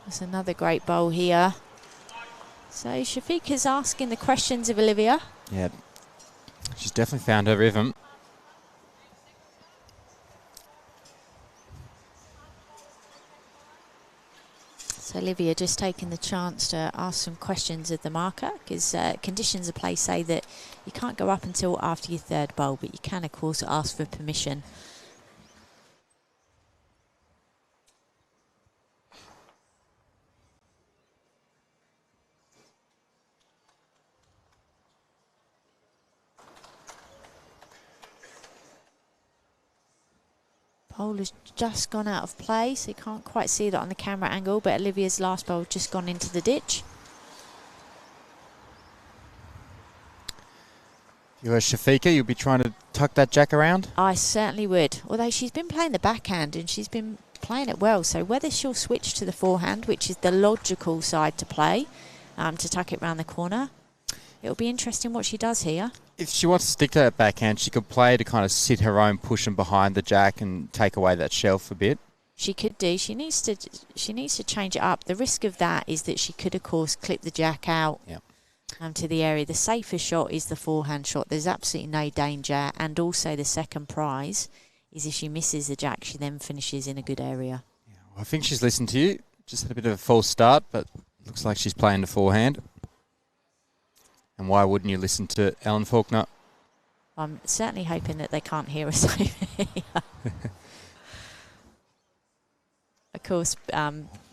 That's another great bowl here. So Syafiqa's asking the questions of Olivia. Yeah, she's definitely found her rhythm. So Olivia just taking the chance to ask some questions of the marker, because conditions of play say that you can't go up until after your third bowl, but you can of course ask for permission. Bowl has just gone out of play, so you can't quite see that on the camera angle, but Olivia's last bowl just gone into the ditch. You're a Syafiqa, you'll be trying to tuck that jack around? I certainly would, although she's been playing the backhand and she's been playing it well, so whether she'll switch to the forehand, which is the logical side to play, to tuck it round the corner, it'll be interesting what she does here. If she wants to stick to that backhand, she could play to kind of sit her own pushing behind the jack and take away that shelf a bit. She could do. She needs to change it up. The risk of that is that she could, of course, clip the jack out to the area. The safest shot is the forehand shot. There's absolutely no danger. And also the second prize is if she misses the jack, she then finishes in a good area. Yeah, well, I think she's listened to you. Just had a bit of a false start, but looks like she's playing the forehand. And why wouldn't you listen to Ellen Faulkner? I'm certainly hoping that they can't hear us over here. Of course,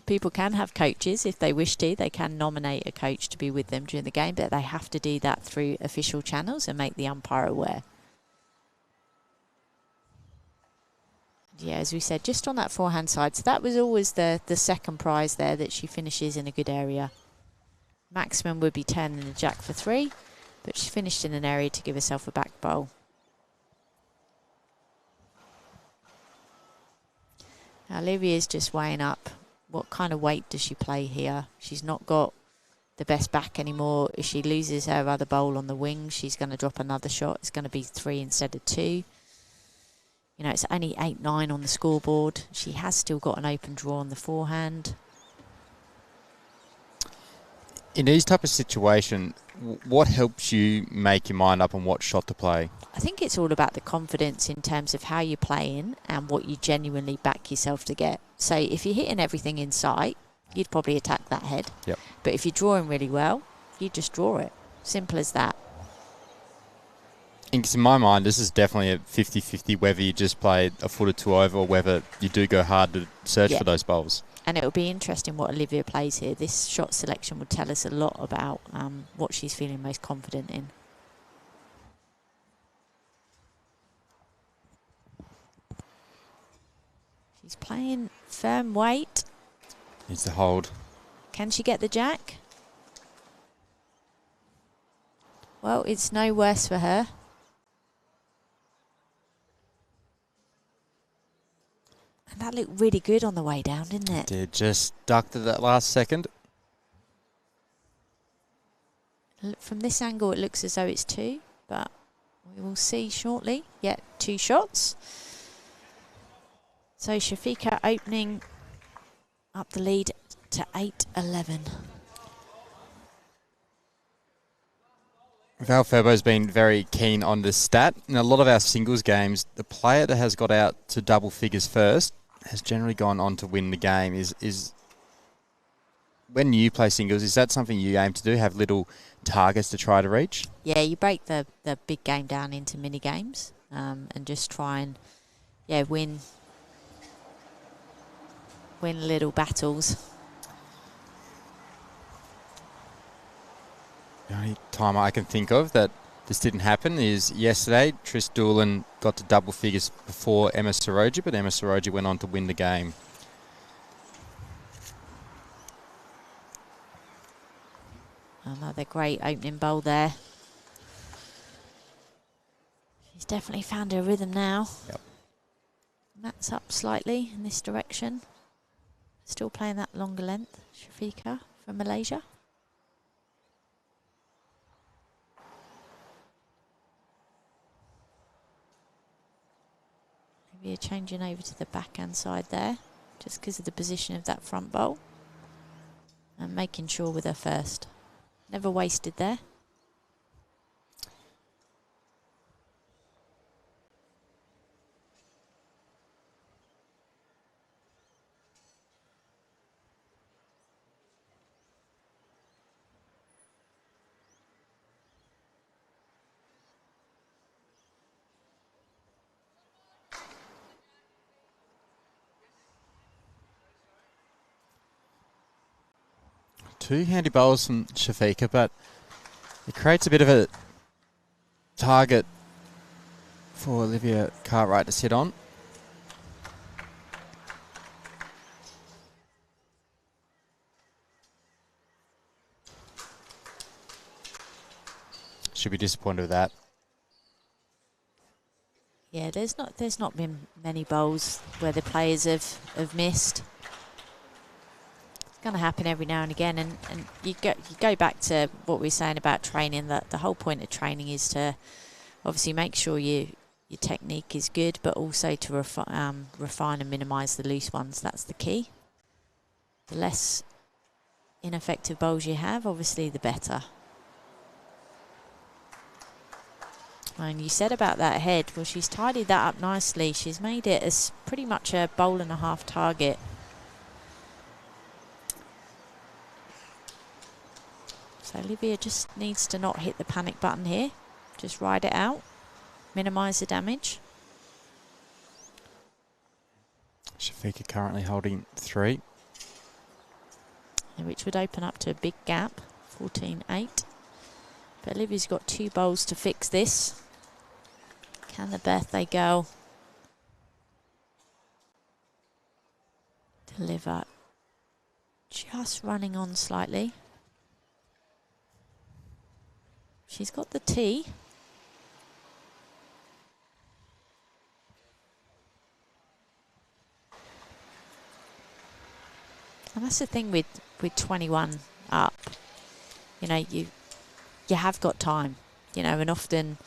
people can have coaches if they wish to. They can nominate a coach to be with them during the game, but they have to do that through official channels and make the umpire aware. Yeah, as we said, just on that forehand side. So that was always the second prize there, that she finishes in a good area. Maximum would be turning the jack for 3, but she finished in an area to give herself a back bowl. Now, Olivia's just weighing up what kind of weight does she play here. She's not got the best back anymore. If she loses her other bowl on the wing, she's going to drop another shot. It's going to be 3 instead of 2. You know, it's only 8-9 on the scoreboard. She has still got an open draw on the forehand. In these type of situation, what helps you make your mind up on what shot to play? I think it's all about the confidence in terms of how you're playing and what you genuinely back yourself to get. So if you're hitting everything in sight, you'd probably attack that head. Yep. But if you're drawing really well, you just draw it. Simple as that. In my mind, this is definitely a 50-50 whether you just play a foot or 2 over or whether you do go hard to search for those bowls. And it'll be interesting what Olivia plays here. This shot selection will tell us a lot about what she's feeling most confident in. She's playing firm weight. Needs to hold. Can she get the jack? Well, it's no worse for her. And that looked really good on the way down, didn't it? Did just ducked at that last second. From this angle, it looks as though it's 2, but we will see shortly. Yeah, 2 shots. So Syafiqa opening up the lead to 8-11. Val Ferbo's been very keen on this stat. In a lot of our singles games, the player that has got out to double figures first has generally gone on to win the game. Is when you play singles, is that something you aim to do, have little targets to try to reach? Yeah, you break the big game down into mini games and just try and win little battles. The only time I can think of that this didn't happen is yesterday. Tris Doolan got to double figures before Emma Soroji, but Emma Soroji went on to win the game. Another great opening bowl there. She's definitely found her rhythm now. Yep. Matt's up slightly in this direction. Still playing that longer length, Syafiqa from Malaysia. Maybe you're changing over to the backhand side there, just because of the position of that front bowl. And making sure with her first. Never wasted there. Two handy bowls from Syafiqa, but it creates a bit of a target for Olivia Cartwright to sit on. Should be disappointed with that. Yeah, there's not been many bowls where the players have missed. It's going to happen every now and again, and you go back to what we were saying about training. That the whole point of training is to obviously make sure your technique is good, but also to refine and minimise the loose ones. That's the key. The less ineffective bowls you have, obviously, the better. And you said about that head, well, she's tidied that up nicely. She's made it as pretty much a bowl and a half target. So Olivia just needs to not hit the panic button here. Just ride it out, minimise the damage. Syafiqa currently holding 3. Which would open up to a big gap, 14-8. But Olivia's got 2 bowls to fix this. Can the birthday girl deliver? Just running on slightly. She's got the tee. And that's the thing with 21 up. You know, you have got time, you know, and often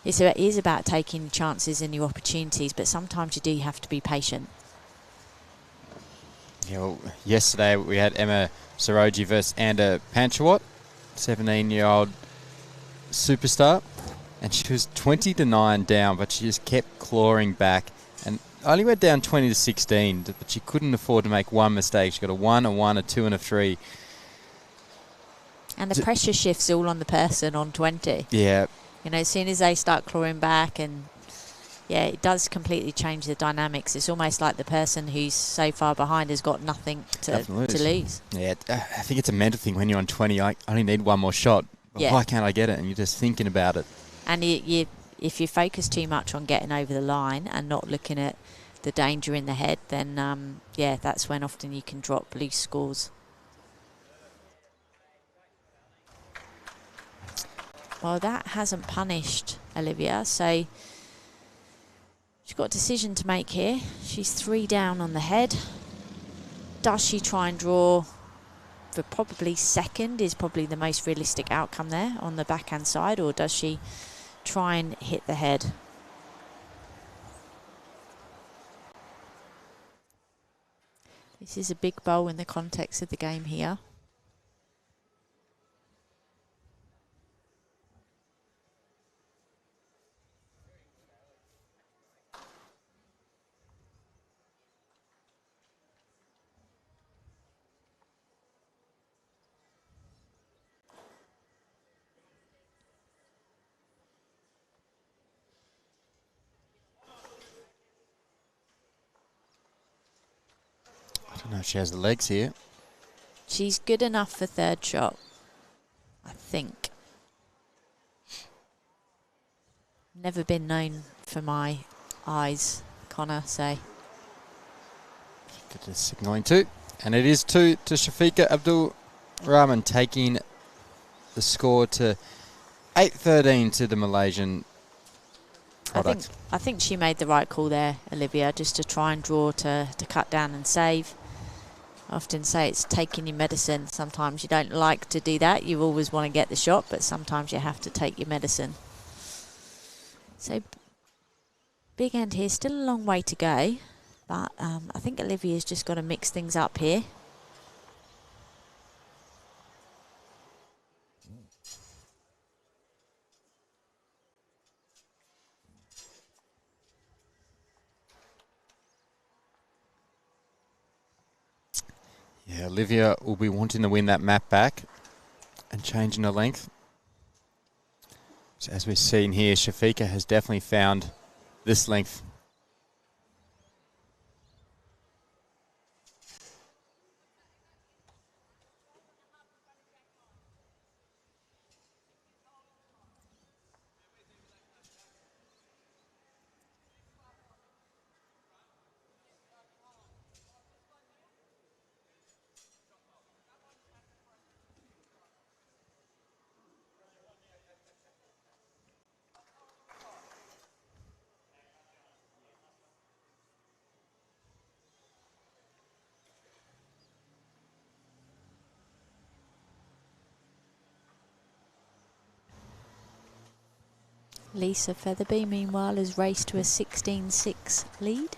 it is about taking chances and new opportunities, but sometimes you do have to be patient. Yeah, well, yesterday we had Emma Soroji versus Anda Panchawat, 17-year-old superstar, and she was 20-9 down, but she just kept clawing back and only went down 20-16, but she couldn't afford to make one mistake. She got a 1, a 1, a 2, and a 3. And the pressure shifts all on the person on 20. Yeah. You know, as soon as they start clawing back, and yeah, it does completely change the dynamics. It's almost like the person who's so far behind has got nothing to lose. Yeah, I think it's a mental thing. When you're on 20, I only need one more shot. But why can't I get it? And you're just thinking about it. And if you focus too much on getting over the line and not looking at the danger in the head, then, yeah, that's when often you can drop loose scores. Well, that hasn't punished Olivia, so she's got a decision to make here. She's 3 down on the head. Does she try and draw for probably second is probably the most realistic outcome there on the backhand side, or does she try and hit the head? This is a big bowl in the context of the game here. I don't know if she has the legs here. She's good enough for third shot, I think. Never been known for my eyes, Connor, so. Get a signalling 2. And it is 2 to Syafiqa. Abdul Rahman taking the score to 8-13 to the Malaysian product. I think she made the right call there, Olivia, just to try and draw to cut down and save. I often say it's taking your medicine. Sometimes you don't like to do that. You always want to get the shot, but sometimes you have to take your medicine. So, big end here. Still a long way to go, but I think Olivia's just got to mix things up here. Yeah, Olivia will be wanting to win that map back and changing the length. So as we've seen here, Syafiqa has definitely found this length. Lisa Featherby, meanwhile, has raced to a 16-6 lead.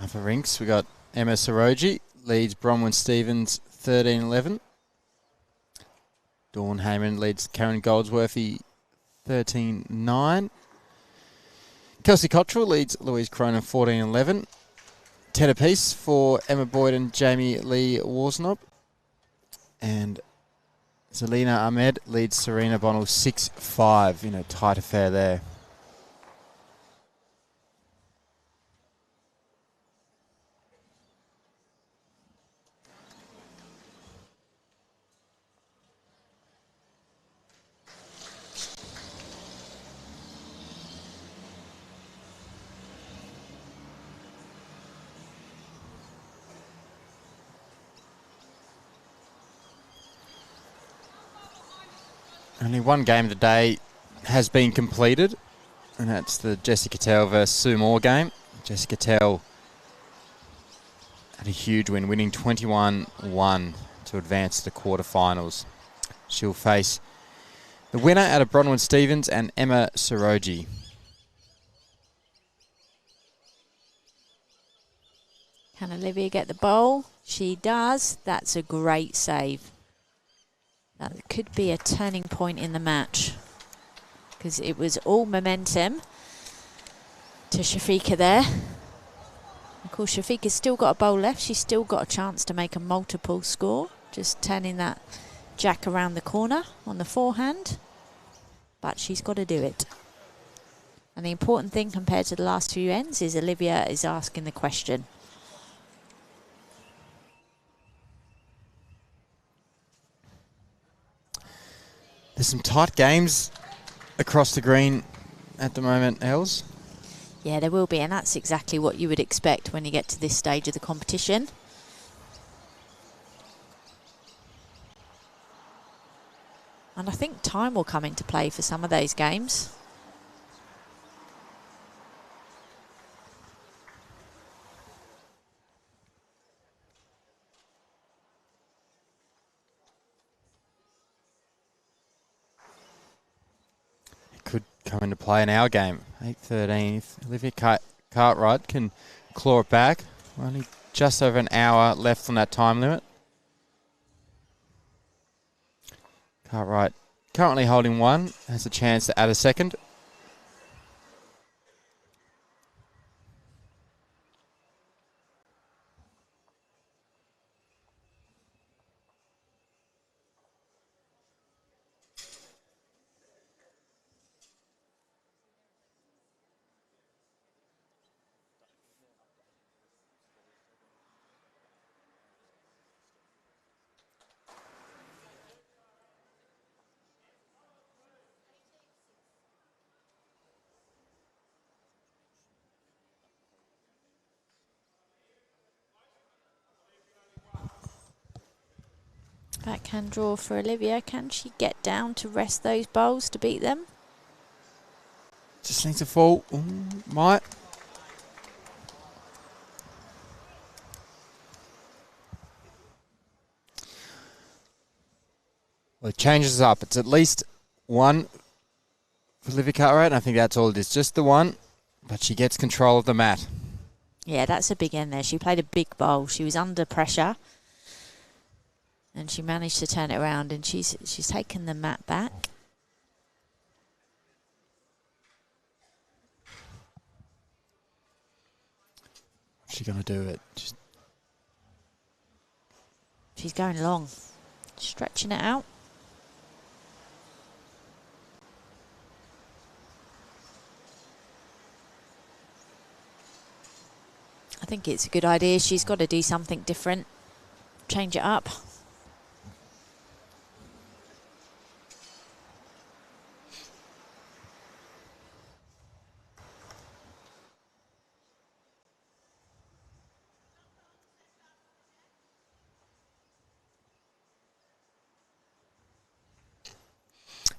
For rinks, we got Emma Soroji leads Bronwyn Stevens 13-11. Dawn Heyman leads Karen Goldsworthy 13-9. Kelsey Cottrell leads Louise Cronin 14-11. 10 apiece for Emma Boyd and Jamie Lee Worsnop. And Zelina Ahmed leads Serena Bonnell 6-5 in a tight affair there. Only one game of the day has been completed, and that's the Jessica Tell versus Sue Moore game. Jessica Tell had a huge win, winning 21-1 to advance to the quarterfinals. She'll face the winner out of Bronwyn Stevens and Emma Soroji. Can Olivia get the bowl? She does. That's a great save. That could be a turning point in the match, because it was all momentum to Syafiqa there. Of course, Syafiqa's still got a bowl left. She's still got a chance to make a multiple score, just turning that jack around the corner on the forehand. But she's got to do it. And the important thing compared to the last few ends is Olivia is asking the question. There's some tight games across the green at the moment, Els. Yeah, there will be, and that's exactly what you would expect when you get to this stage of the competition. And I think time will come into play for some of those games. Could come into play in our game. 8:13. If Olivia Cartwright can claw it back. Only just over an hour left on that time limit. Cartwright currently holding one. Has a chance to add a second. Backhand draw for Olivia. Can she get down to rest those bowls to beat them? Just needs a fall. Ooh, might. Well, it changes up. It's at least one for Olivia Cartwright, and I think that's all it is. Just the one, but she gets control of the mat. Yeah, that's a big end there. She played a big bowl. She was under pressure, and she managed to turn it around, and she's taken the mat back. What's she going to do? She's going long, stretching it out. I think it's a good idea. She's got to do something different, change it up.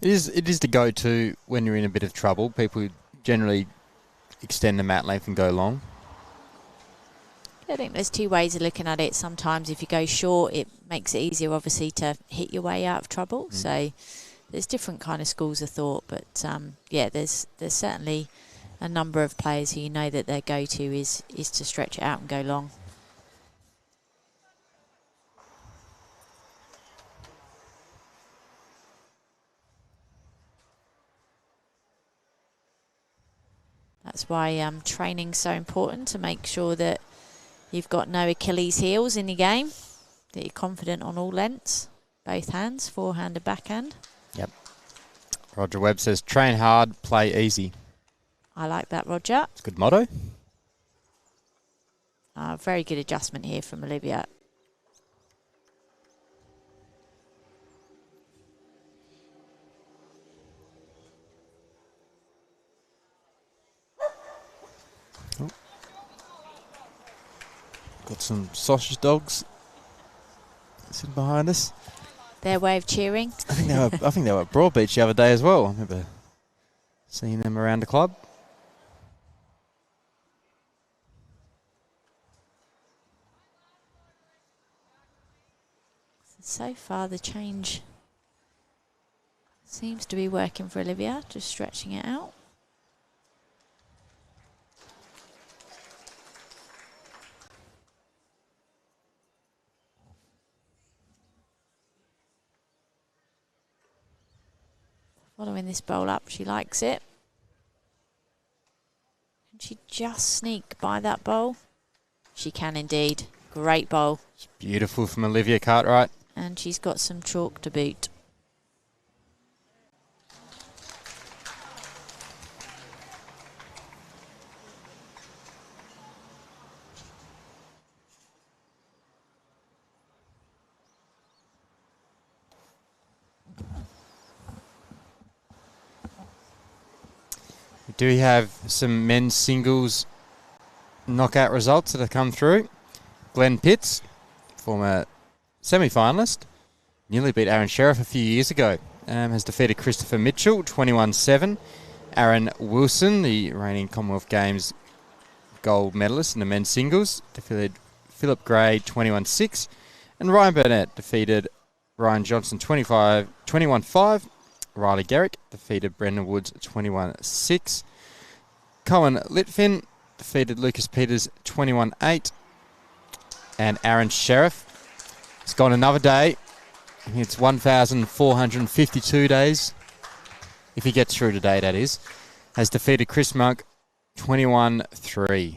It is the go-to when you're in a bit of trouble. People generally extend the mat length and go long. I think there's two ways of looking at it. Sometimes if you go short, it makes it easier, obviously, to hit your way out of trouble. So there's different kind of schools of thought. But, yeah, there's certainly a number of players who you know that their go-to is to stretch it out and go long. That's why training's so important, to make sure that you've got no Achilles heels in your game, that you're confident on all lengths, both hands, forehand and backhand. Yep. Roger Webb says, train hard, play easy. I like that, Roger. It's a good motto. Very good adjustment here from Olivia. Oh. Got some sausage dogs sitting behind us. their way of cheering. I think they were at Broadbeach the other day as well. I remember seeing them around the club. So far, the change seems to be working for Olivia, just stretching it out. Following this bowl up, she likes it. Can she just sneak by that bowl? She can indeed. Great bowl. It's beautiful from Olivia Cartwright. And she's got some chalk to boot. We do have some men's singles knockout results that have come through. Glenn Pitts, former semi-finalist, nearly beat Aaron Sheriff a few years ago, has defeated Christopher Mitchell 21-7. Aaron Wilson, the reigning Commonwealth Games gold medalist in the men's singles, defeated Philip Gray 21-6. And Ryan Burnett defeated Ryan Johnson 21-5. Riley Garrick defeated Brendan Woods 21-6. Cohen Litfin defeated Lucas Peters 21-8. And Aaron Sheriff has gone another day. It's 1,452 days. If he gets through today, that is. Has defeated Chris Monk 21-3.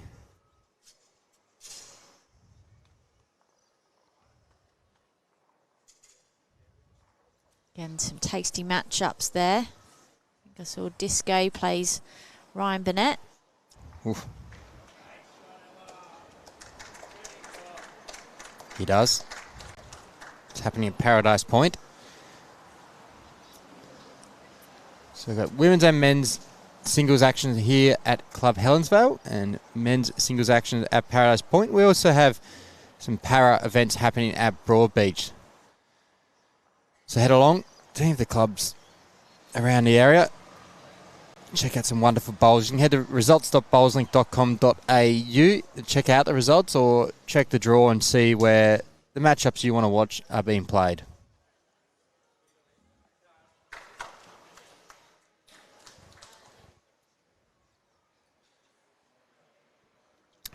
Again, some tasty matchups there. I think I saw Disco plays Ryan Burnett. Oof. He does. It's happening at Paradise Point. So we've got women's and men's singles action here at Club Helensvale and men's singles action at Paradise Point. We also have some para events happening at Broadbeach. So head along to any of the clubs around the area. Check out some wonderful bowls. You can head to results.bowlslink.com.au to check out the results or check the draw and see where the matchups you want to watch are being played.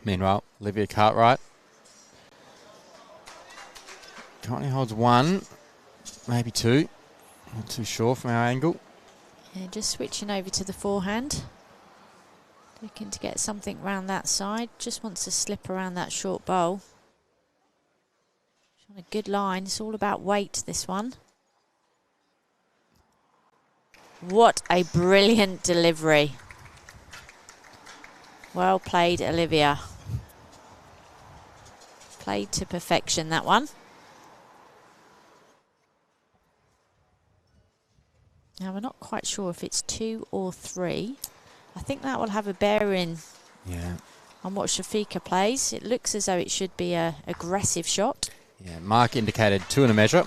Meanwhile, Olivia Cartwright currently holds one, maybe two. Not too sure from our angle. Yeah, just switching over to the forehand. Looking to get something round that side. Just wants to slip around that short bowl. She's on a good line. It's all about weight, this one. What a brilliant delivery. Well played, Olivia. Played to perfection, that one. Now, we're not quite sure if it's 2 or 3. I think that will have a bearing on what Syafiqa plays. It looks as though it should be an aggressive shot. Yeah, Mark indicated 2 and a measure.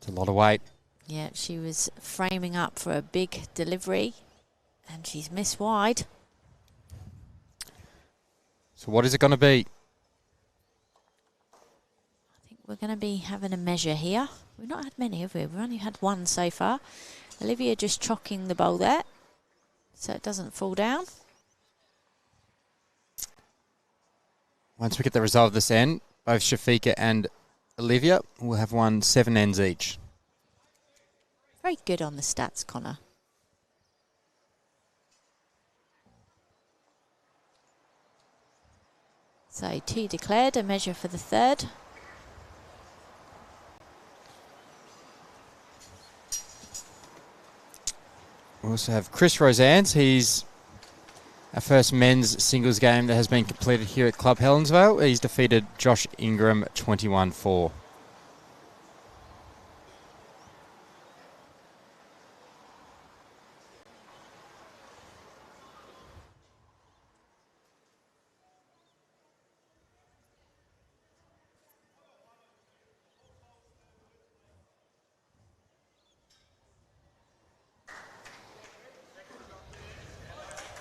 A lot of weight. Yeah, she was framing up for a big delivery and she's missed wide. So what is it going to be? I think we're going to be having a measure here. We've not had many, have we? We've only had one so far. Olivia just chocking the bowl there so it doesn't fall down. Once we get the result of this end, both Syafiqa and Olivia will have won 7 ends each. Very good on the stats, Connor. So 2 declared, a measure for the third. We also have Chris Rosands. He's our first men's singles game that has been completed here at Club Helensvale. He's defeated Josh Ingram 21-4.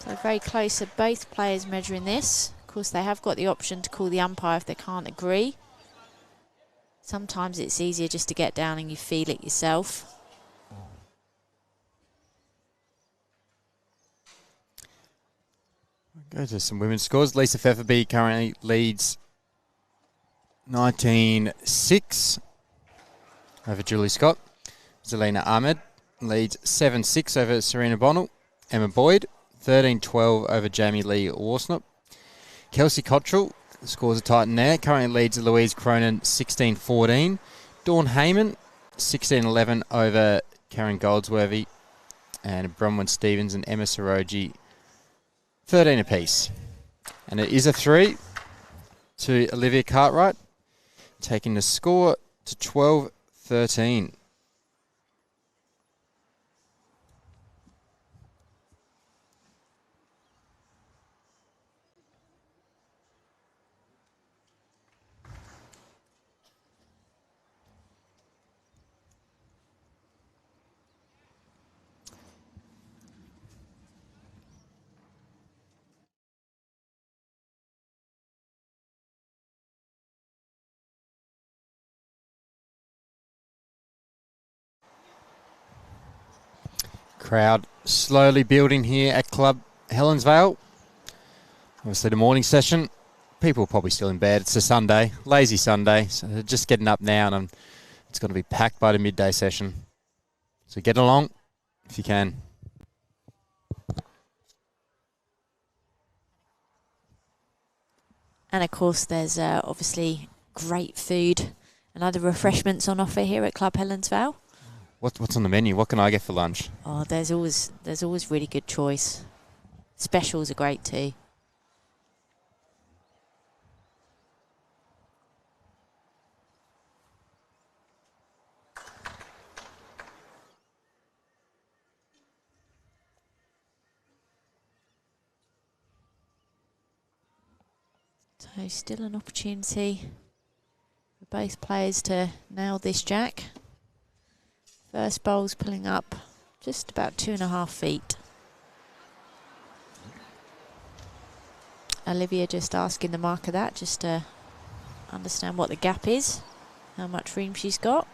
So very close are both players measuring this. Of course, they have got the option to call the umpire if they can't agree. Sometimes it's easier just to get down and you feel it yourself. Go to some women's scores. Lisa Fefferby currently leads 19-6 over Julie Scott. Zelina Ahmed leads 7-6 over Serena Bonnell. Emma Boyd 13-12 over Jamie Lee Warsnop. Kelsey Cottrell, the scores are tight in there, currently leads Louise Cronin 16-14. Dawn Heyman 16-11 over Karen Goldsworthy. And Bronwyn Stevens and Emma Soroji 13 apiece. And it is a 3 to Olivia Cartwright, taking the score to 12-13. Crowd slowly building here at Club Helensvale. Obviously the morning session, people are probably still in bed. It's a Sunday, lazy Sunday, so they're just getting up now, and it's going to be packed by the midday session. So get along if you can. And of course there's obviously great food and other refreshments on offer here at Club Helensvale. What's on the menu? What can I get for lunch? Oh, there's always really good choice. Specials are great too. So still an opportunity for both players to nail this jack. First bowl's pulling up just about 2.5 feet. Olivia just asking the marker that, just to understand what the gap is, how much room she's got.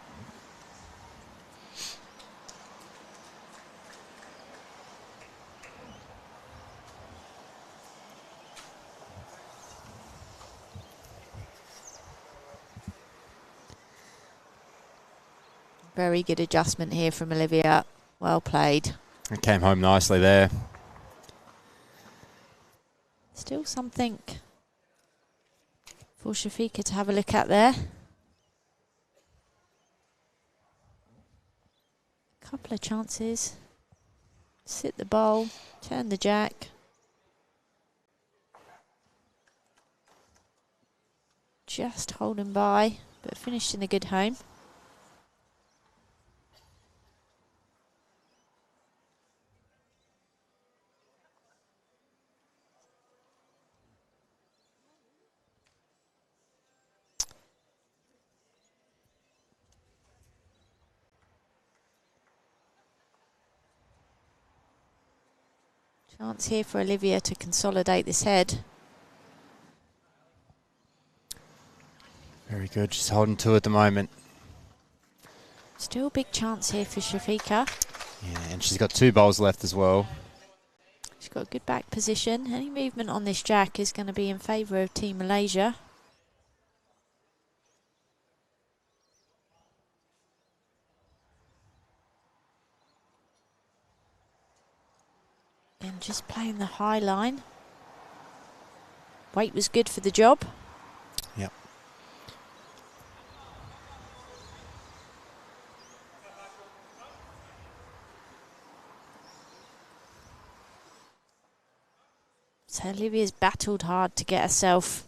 Very good adjustment here from Olivia. Well played. It came home nicely there. Still something for Syafiqa to have a look at there. Couple of chances. Sit the bowl, turn the jack. Just holding by, but finished in a good home. Chance here for Olivia to consolidate this head. Very good, she's holding two at the moment. Still a big chance here for Syafiqa. Yeah, and she's got 2 bowls left as well. She's got a good back position. Any movement on this jack is going to be in favour of Team Malaysia. And just playing the high line. Weight was good for the job. Yep. So Olivia's battled hard to get herself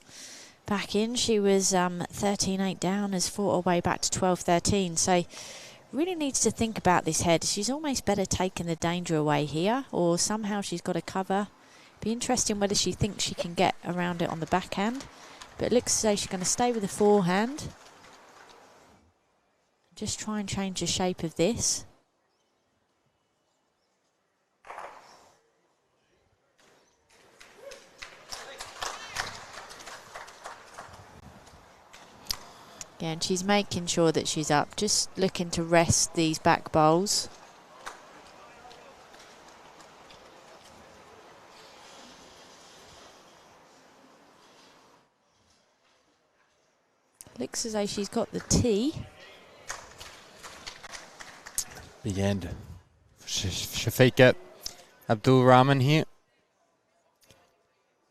back in. She was 13-8 down, has fought her way back to 12-13. So really needs to think about this head. She's almost better taking the danger away here, or somehow she's got to cover. Be interesting whether she thinks she can get around it on the backhand. But it looks as though she's going to stay with the forehand. Just try and change the shape of this. Again, she's making sure that she's up, just looking to rest these back bowls. Looks as though she's got the tee. Big end. Syafiqa, Abdul, Rahman here.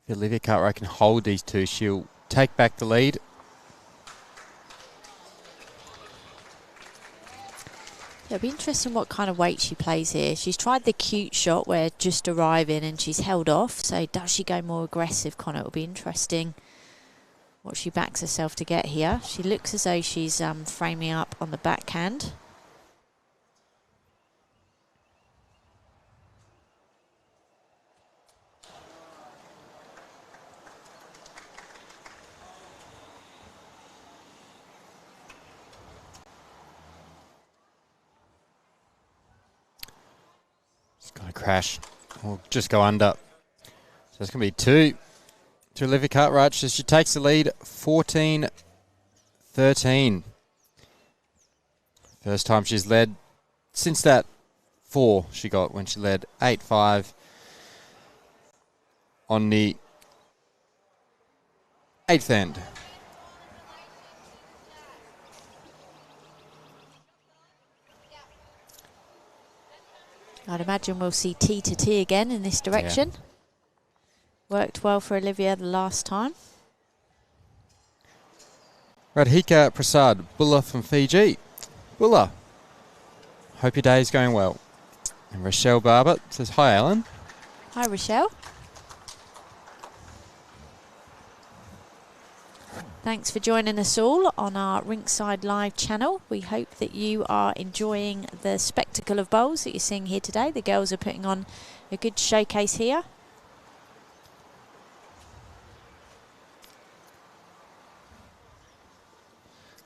If Olivia Cartwright can hold these two, she'll take back the lead. It'll be interesting what kind of weight she plays here. She's tried the cute shot where just arriving and she's held off. So does she go more aggressive, Connor? It'll be interesting what she backs herself to get here. She looks as though she's framing up on the backhand. Going to crash or just go under. So it's going to be 2 to Olivia Cartwright. So she takes the lead 14-13. First time she's led since that 4 she got when she led 8-5 on the 8th end. I'd imagine we'll see T to T again in this direction. Yeah. Worked well for Olivia the last time. Radhika Prasad, Bulla from Fiji. Bulla, hope your day is going well. And Rochelle Barber says, hi, Alan. Hi, Rochelle. Thanks for joining us all on our Rinkside Live channel. We hope that you are enjoying the spectacle of bowls that you're seeing here today. The girls are putting on a good showcase here.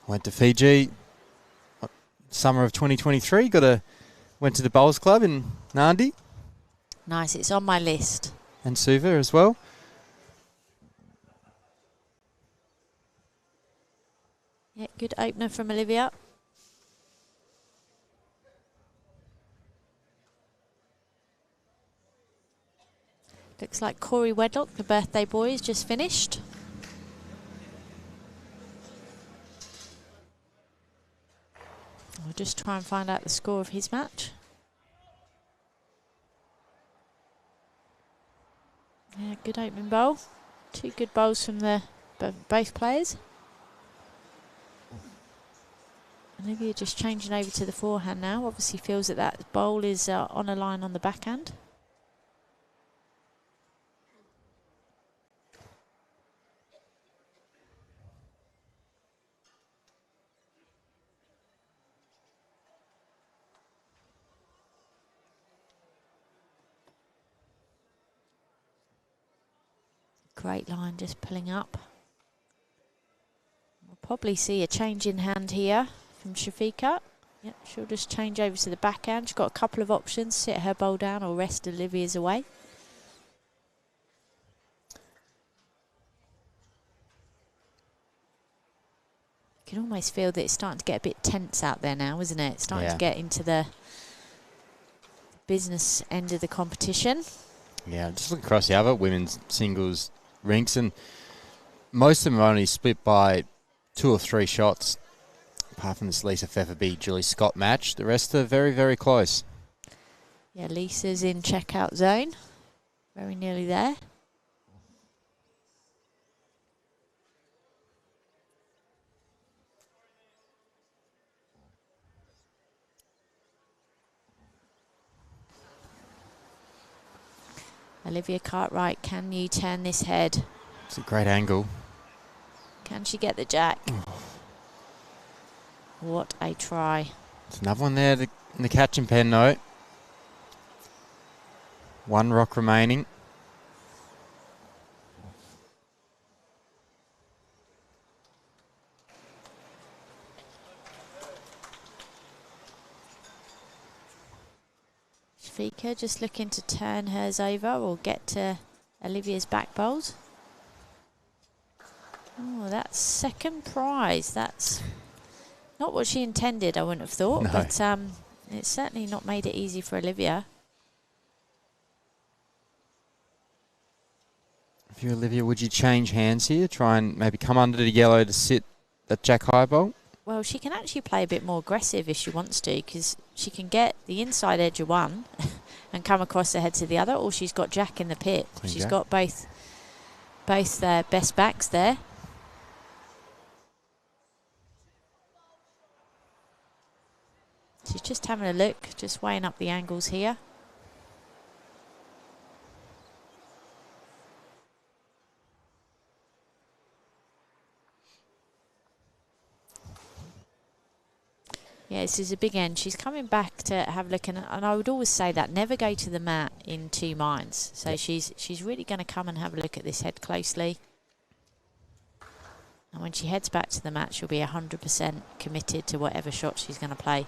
Went to Fiji, summer of 2023. Went to the Bowls Club in Nandi. Nice, it's on my list. And Suva as well. Yeah, good opener from Olivia. Looks like Corey Wedlock, the birthday boy, is just finished. I'll just try and find out the score of his match. Yeah, good opening bowl. 2 good bowls from both players. Olivia just changing over to the forehand now. Obviously feels that that bowl is on a line on the backhand. Great line just pulling up. We'll probably see a change in hand here from Syafiqa. Yep, she'll just change over to the backhand. She's got a couple of options, sit her bowl down or rest Olivia's away. You can almost feel that it's starting to get a bit tense out there now, isn't it? It's starting to get into the business end of the competition. Yeah, just look across the other women's singles rinks, and most of them are only split by 2 or 3 shots. Apart from this Lisa Featherby, Julie Scott match, the rest are very, very close. Yeah, Lisa's in checkout zone. Very nearly there. Olivia Cartwright, can you turn this head? It's a great angle. Can she get the jack? What a try. There's another one there in the catching pen, though. One rock remaining. Syafiqa just looking to turn hers over or get to Olivia's back bowls. Oh, that's second prize. That's not what she intended, I wouldn't have thought. No. But it's certainly not made it easy for Olivia. If you're Olivia, would you change hands here? Try and maybe come under the yellow to sit that jack high bowl? Well, she can actually play a bit more aggressive if she wants to, because she can get the inside edge of one and come across the head to the other, or she's got jack in the pit. Clean She's jack. got both their best backs there. She's just having a look, just weighing up the angles here. Yeah, this is a big end. She's coming back to have a look, and I would always say that never go to the mat in two minds. So Yep. she's really going to come and have a look at this head closely. And when she heads back to the mat, she'll be 100% committed to whatever shot she's going to play.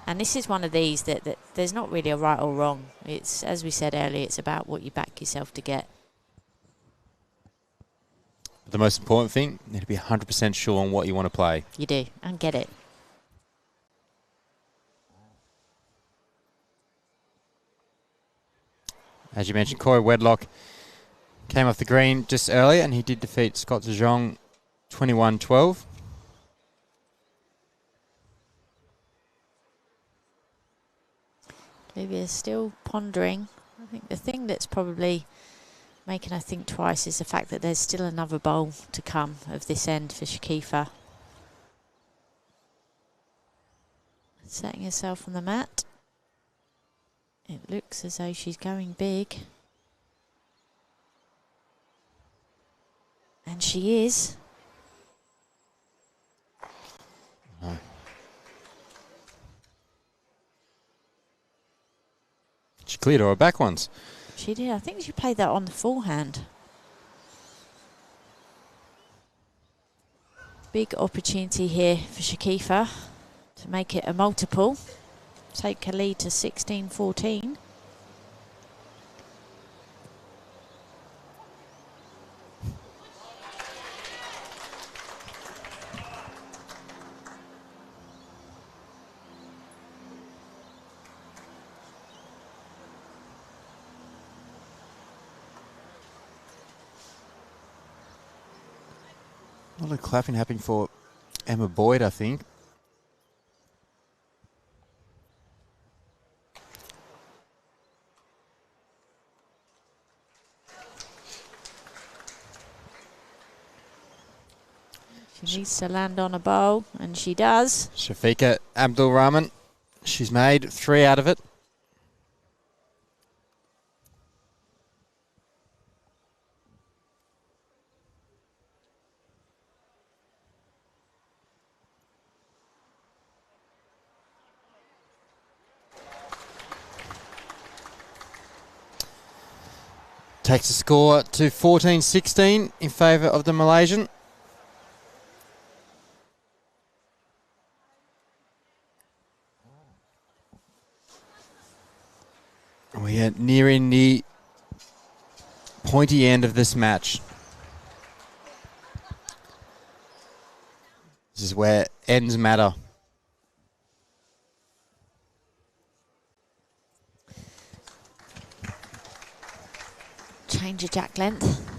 And this is one of these that there's not really a right or wrong. It's, as we said earlier, it's about what you back yourself to get. But the most important thing, you need to be 100% sure on what you want to play. You do, and get it. As you mentioned, Corey Wedlock came off the green just earlier, and he did defeat Scott de Jong 21-12. Olivia's still pondering. I think the thing that's probably making her think twice is the fact that there's still another bowl to come of this end for Syafiqa. Setting herself on the mat. It looks as though she's going big. And she is. No. She cleared all her back ones. She did. I think she played that on the forehand. Big opportunity here for Syafiqa to make it a multiple. Take her lead to 16-14. A lot of clapping happening for Emma Boyd, I think. She needs to land on a bowl, and she does. Syafiqa Abdul Rahman, she's made 3 out of it. Takes the score to 14-16 in favour of the Malaysian. We are nearing the pointy end of this match. This is where ends matter. Change of jack length.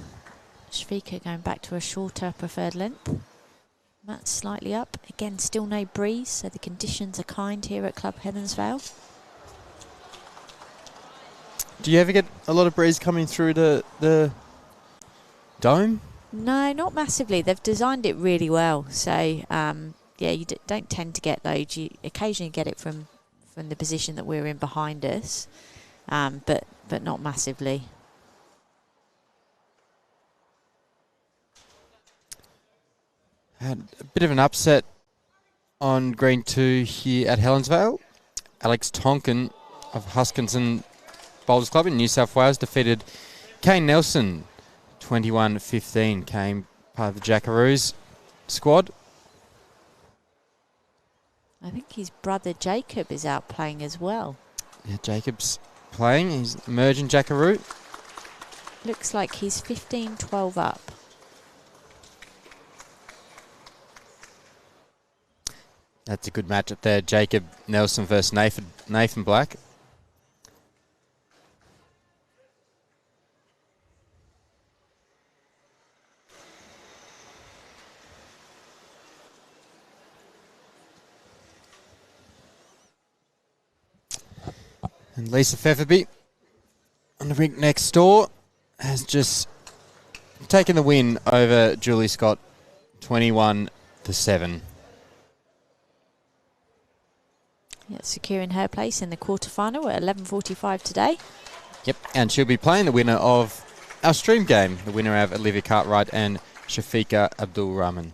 Syafiqa going back to a shorter preferred length. Matt's slightly up. Again, still no breeze, so the conditions are kind here at Club Helensvale. Do you ever get a lot of breeze coming through the dome? No, not massively. They've designed it really well. So, yeah, you don't tend to get loads. You occasionally get it from the position that we're in behind us, but not massively. Had a bit of an upset on green 2 here at Helensvale. Alex Tonkin of Huskinson Bowlers Club in New South Wales defeated Kane Nelson 21-15. Came part of the Jackaroos squad. I think his brother Jacob is out playing as well. Yeah, Jacob's playing. He's emerging Jackaroo. Looks like he's 15-12 up. That's a good matchup there. Jacob Nelson versus Nathan Black. And Lisa Featherby on the rink next door has just taken the win over Julie Scott 21-7. Yeah, securing her place in the quarterfinal at 11:45 today. Yep, and she'll be playing the winner of our stream game, the winner of Olivia Cartwright and Syafiqa Abdul Rahman.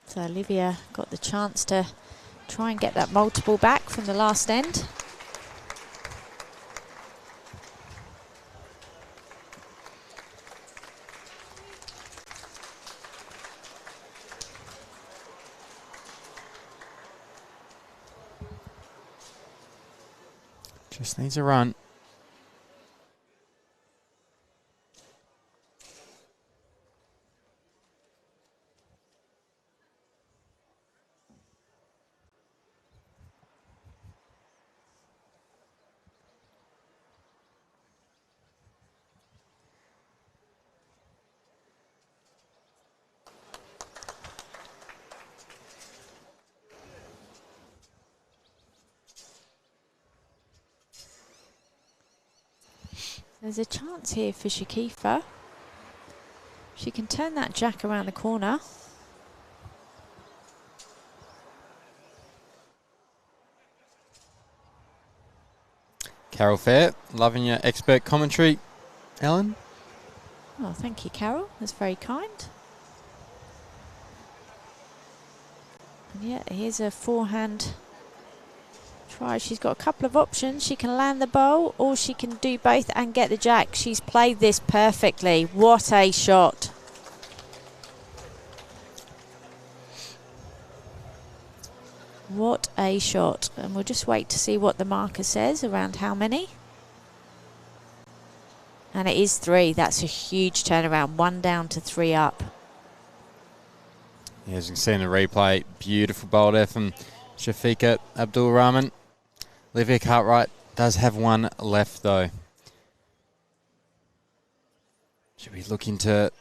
So Olivia got the chance to try and get that multiple back from the last end. Just needs a run. There's a chance here for Syafiqa. She can turn that jack around the corner. Carol Fair, loving your expert commentary, Ellen. Oh, thank you, Carol. That's very kind. And yeah, here's a forehand try. She's got a couple of options. She can land the bowl or she can do both and get the jack. She's played this perfectly. What a shot. What a shot. And we'll just wait to see what the marker says around how many. And it is 3. That's a huge turnaround. 1 down to 3 up. Yeah, as you can see in the replay, beautiful bowl there from Syafiqa Abdul Rahman. Olivia Cartwright does have one left though. Should be looking to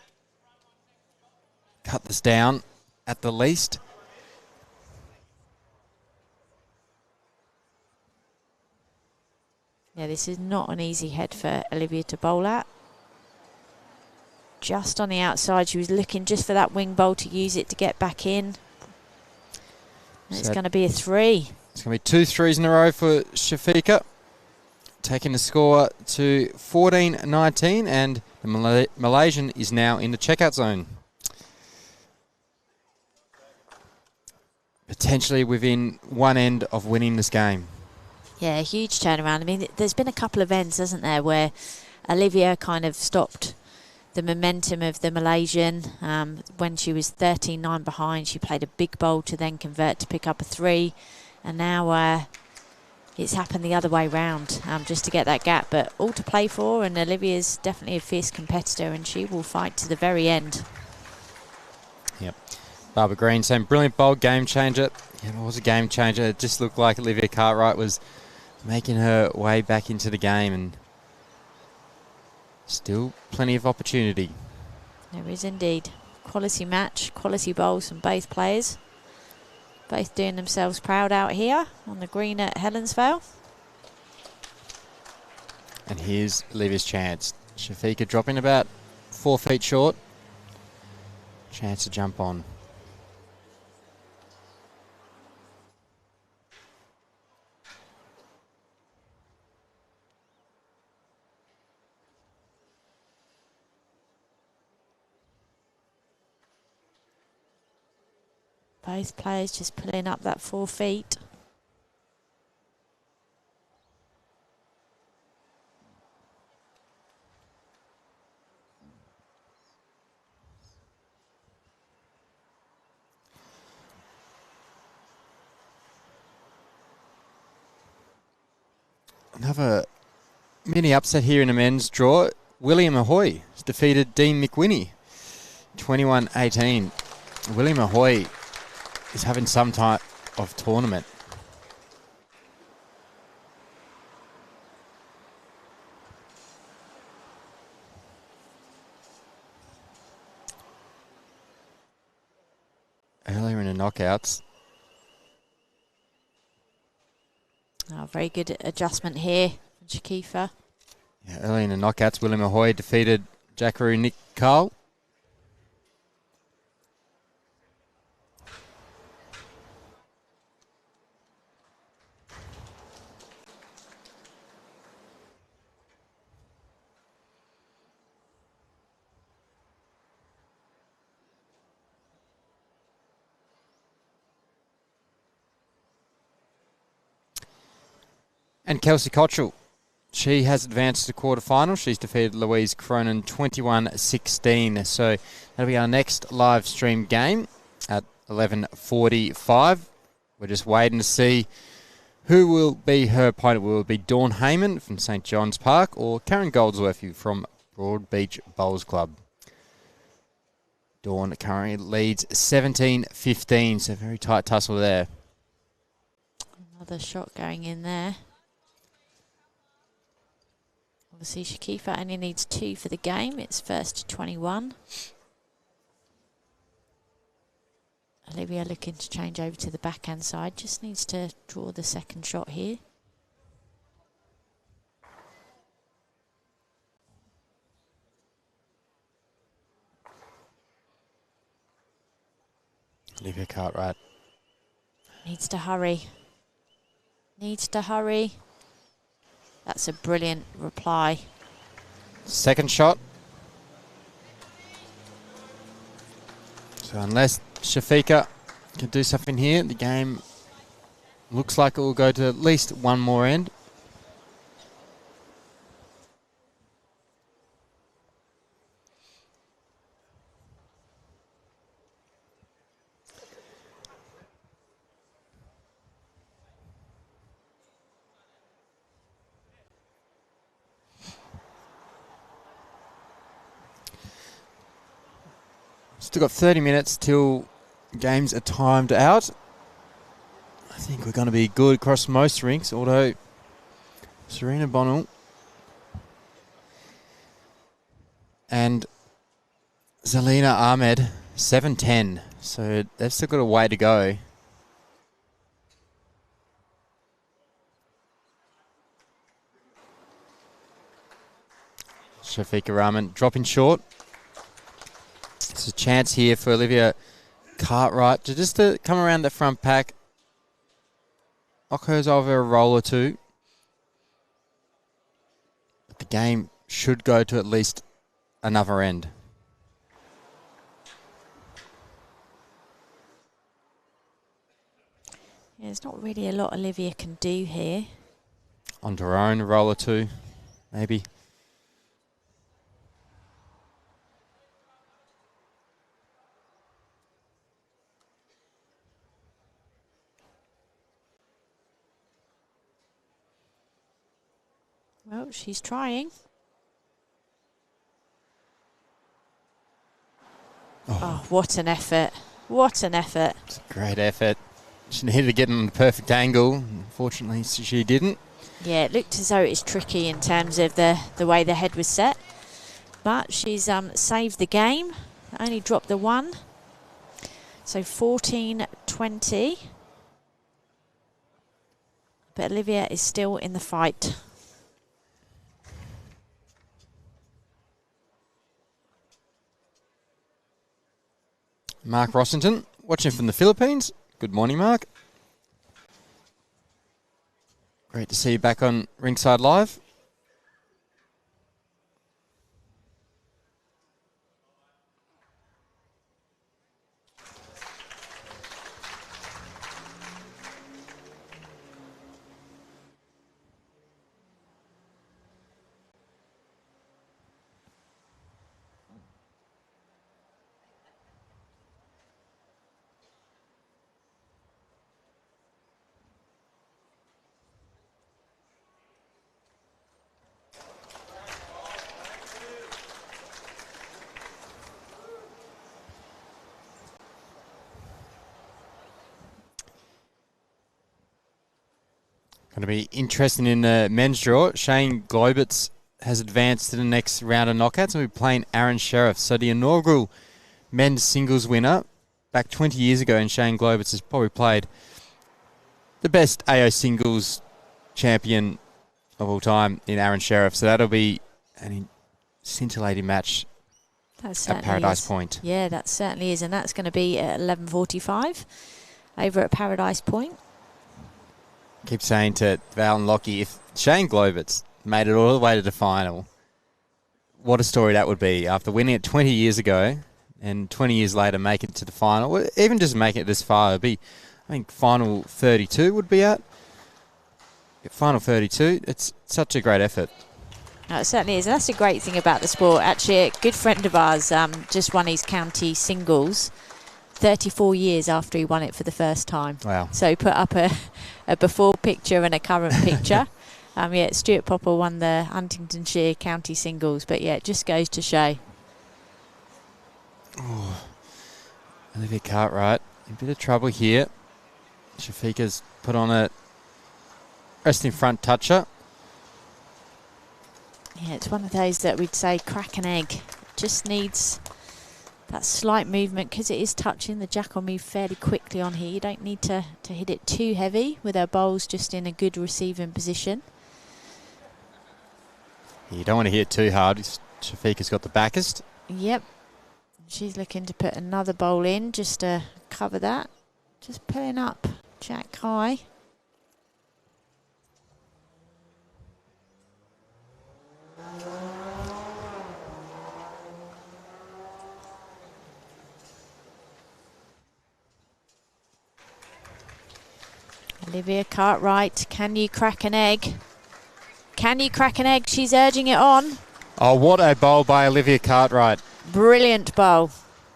cut this down at the least. Yeah, this is not an easy head for Olivia to bowl at. Just on the outside, she was looking just for that wing bowl to use it to get back in. And it's going to be a 3. It's going to be 2 threes in a row for Syafiqa, taking the score to 14-19, and the Malaysian is now in the checkout zone. Potentially within one end of winning this game. Yeah, huge turnaround. I mean, there's been a couple of ends, hasn't there, where Olivia kind of stopped the momentum of the Malaysian. When she was 13-9 behind, she played a big bowl to then convert to pick up a 3. And now it's happened the other way round, just to get that gap. But all to play for, and Olivia's definitely a fierce competitor, and she will fight to the very end. Yep. Barbara Green saying, brilliant bowl, game changer. Yeah, it was a game changer. It just looked like Olivia Cartwright was making her way back into the game, and still plenty of opportunity. There is indeed. Quality match, quality bowls from both players. Both doing themselves proud out here on the green at Helensvale. And here's Olivia's chance. Syafiqa dropping about 4 feet short. Chance to jump on. Both players just pulling up that 4 feet. Another mini upset here in the men's draw. William Ahoy has defeated Dean McWhinney, 21-18. William Ahoy is having some type of tournament. Earlier in the knockouts. Oh, very good adjustment here from Syafiqa. Yeah, early in the knockouts, William Ahoy defeated Jackaroo Nick Carl. And Kelsey Cottrell, she has advanced to the quarterfinal. She's defeated Louise Cronin 21-16. So that'll be our next live stream game at 11:45. We're just waiting to see who will be her opponent. Will it be Dawn Heyman from St John's Park or Karen Goldsworthy from Broad Beach Bowls Club? Dawn currently leads 17-15, so very tight tussle there. Another shot going in there. Obviously, Syafiqa only needs 2 for the game. It's first to 21. Olivia looking to change over to the backhand side. Just needs to draw the second shot here. Olivia Cartwright. Needs to hurry. Needs to hurry. That's a brilliant reply. Second shot. So unless Syafiqa can do something here, the game looks like it will go to at least one more end. Still got 30 minutes till games are timed out. I think we're going to be good across most rinks, although Serena Bonnell and Zelina Ahmed 7-10, so they've still got a way to go. Syafiqa Rahman dropping short. It's a chance here for Olivia Cartwright to come around the front pack. Knock hers over a roll or two. But the game should go to at least another end. Yeah, there's not really a lot Olivia can do here. Onto her own, a roll or two, maybe. Well, she's trying. Oh, what an effort. What an effort. It's a great effort. She needed to get in the perfect angle. Unfortunately, she didn't. Yeah, it looked as though it was tricky in terms of the way the head was set. But she's saved the game. Only dropped the 1. So 14-20. But Olivia is still in the fight. Mark Rossington, watching from the Philippines. Good morning, Mark. Great to see you back on Rinkside Live. Going to be interesting in the men's draw. Shane Globitz has advanced to the next round of knockouts and will be playing Aaron Sheriff. So the inaugural men's singles winner back 20 years ago, and Shane Globitz has probably played the best AO singles champion of all time in Aaron Sheriff. So that'll be a scintillating match at Paradise Point. Yeah, that certainly is. And that's going to be at 11:45 over at Paradise Point. Keep saying to Val and Lockie, if Shane Globitz made it all the way to the final, what a story that would be. After winning it 20 years ago and 20 years later make it to the final, or even just make it this far, it would be, I think, final 32 would be at. Final 32, it's such a great effort. It certainly is. And that's a great thing about the sport. Actually, a good friend of ours just won his county singles 34 years after he won it for the first time. Wow. So he put up a before picture and a current picture. Yeah, Stuart Popper won the Huntingdonshire county singles. But yeah, it just goes to show. Oh, Olivia Cartwright, in a bit of trouble here. Syafiqa's put on a resting front toucher. Yeah, it's one of those that we'd say crack an egg. Just needs that slight movement because it is touching. The jack will move fairly quickly on here. You don't need to hit it too heavy with her bowls just in a good receiving position. You don't want to hit it too hard. Syafiqa's got the backest. Yep. She's looking to put another bowl in just to cover that. Just pulling up jack high. Olivia Cartwright, can you crack an egg? Can you crack an egg? She's urging it on. Oh, what a bowl by Olivia Cartwright. Brilliant bowl.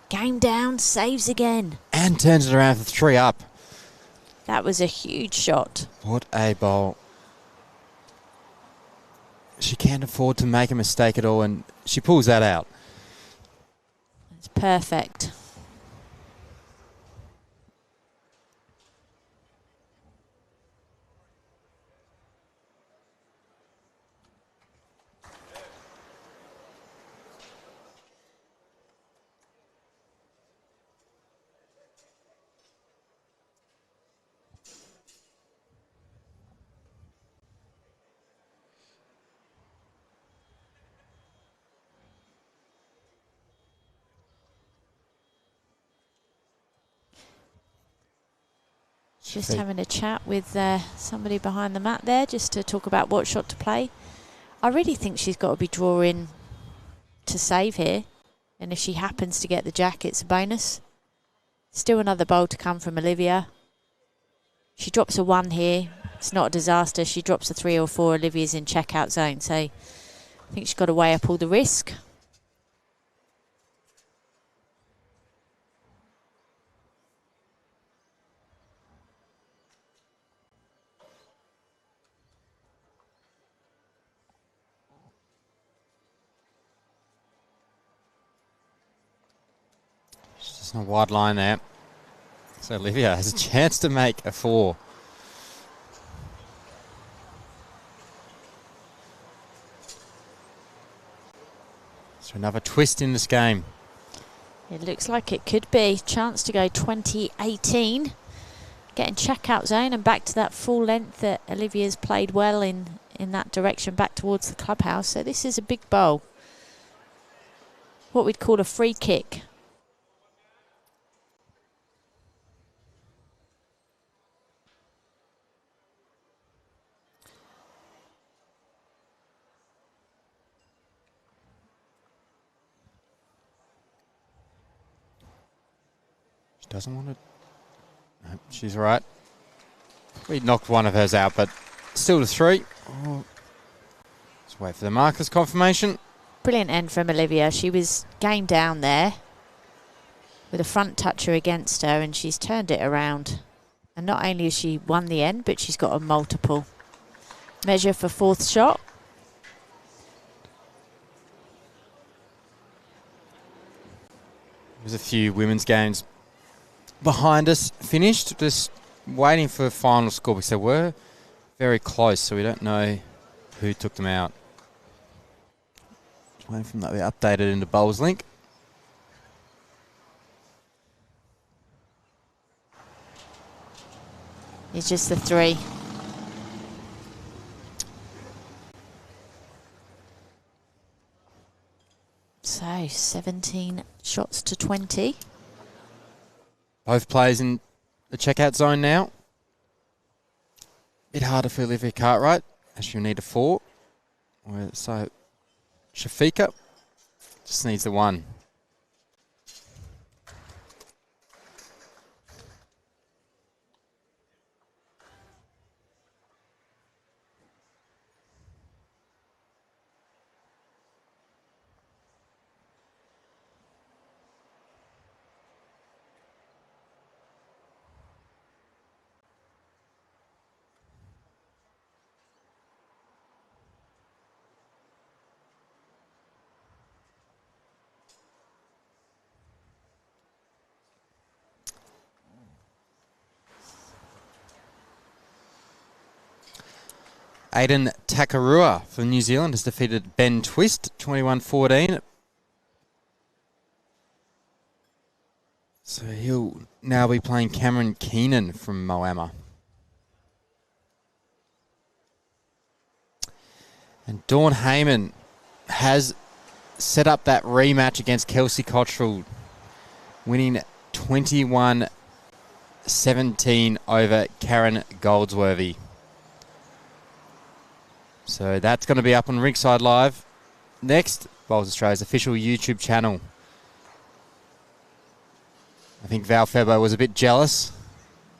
Game down, saves again. And turns it around for 3 up. That was a huge shot. What a bowl. She can't afford to make a mistake at all, and she pulls that out. It's perfect. Just having a chat with somebody behind the mat there just to talk about what shot to play. I really think she's got to be drawing to save here. And if she happens to get the jack, it's a bonus. Still another bowl to come from Olivia. She drops a 1 here. It's not a disaster. She drops a 3 or 4. Olivia's in checkout zone. So I think she's got to weigh up all the risk. A wide line there. So Olivia has a chance to make a 4. So another twist in this game. It looks like it could be. Chance to go 20-18. Getting checkout zone and back to that full length that Olivia's played well in that direction back towards the clubhouse. So this is a big bowl. What we'd call a free kick. Doesn't want it. No, she's right. We knocked one of hers out, but still to 3. Oh. Let's wait for the marker's confirmation. Brilliant end from Olivia. She was game down there with a front toucher against her, and she's turned it around. And not only has she won the end, but she's got a multiple. Measure for 4th shot. There's a few women's games behind us finished, just waiting for final score because there were very close, so we don't know who took them out. Just waiting for them to be updated into Bowls Link. It's just the 3. So 17 shots to 20. Both players in the checkout zone now. Bit harder for Olivia Cartwright, as she'll need a 4. So Syafiqa just needs the 1. Aiden Takarua from New Zealand has defeated Ben Twist, 21-14. So he'll now be playing Cameron Keenan from Moama. And Dawn Heyman has set up that rematch against Kelsey Cottrell, winning 21-17 over Karen Goldsworthy. So that's going to be up on Rinkside Live next. Bowls Australia's official YouTube channel. I think Val Febo was a bit jealous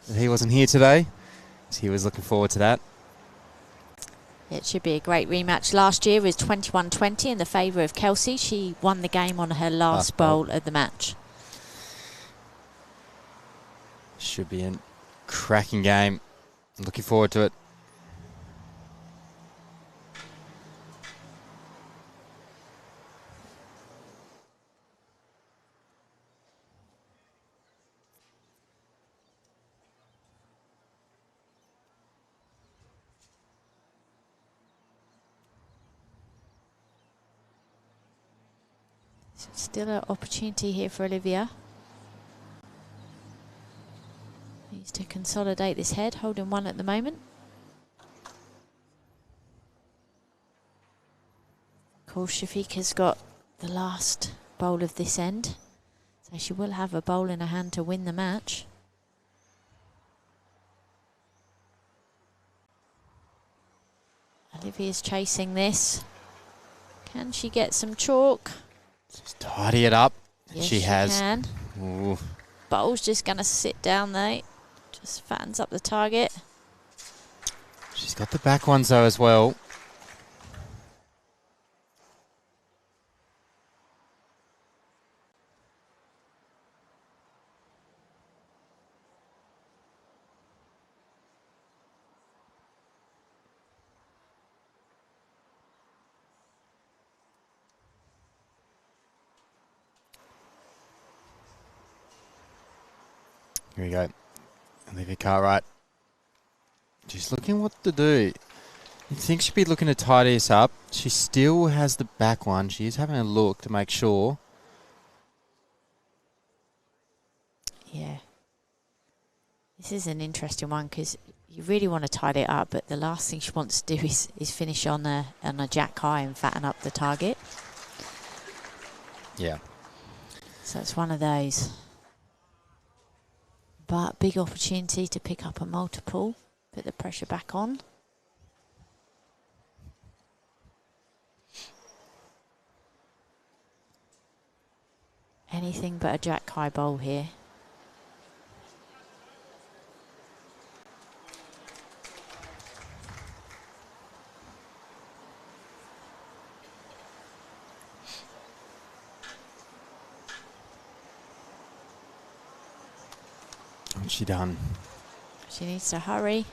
that he wasn't here today, so he was looking forward to that. It should be a great rematch. Last year was 21-20 in the favour of Kelsey. She won the game on her last bowl of the match. Should be a cracking game. Looking forward to it. Still an opportunity here for Olivia. Needs to consolidate this head, holding 1 at the moment. Of course, Syafiqa's got the last bowl of this end, so she will have a bowl in her hand to win the match. Olivia's chasing this. Can she get some chalk? Just tidy it up. Yes, she has. Can. Ooh. Bowl's just going to sit down there. Just fattens up the target. She's got the back ones though as well. Here we go. Olivia Cartwright. She's looking what to do. You think she'd be looking to tidy this up. She still has the back one. She's having a look to make sure. Yeah. This is an interesting one because you really want to tidy it up, but the last thing she wants to do is finish on a jack high and fatten up the target. Yeah. So it's one of those. But big opportunity to pick up a multiple, put the pressure back on. Anything but a jack high bowl here. What's she done? She needs to hurry.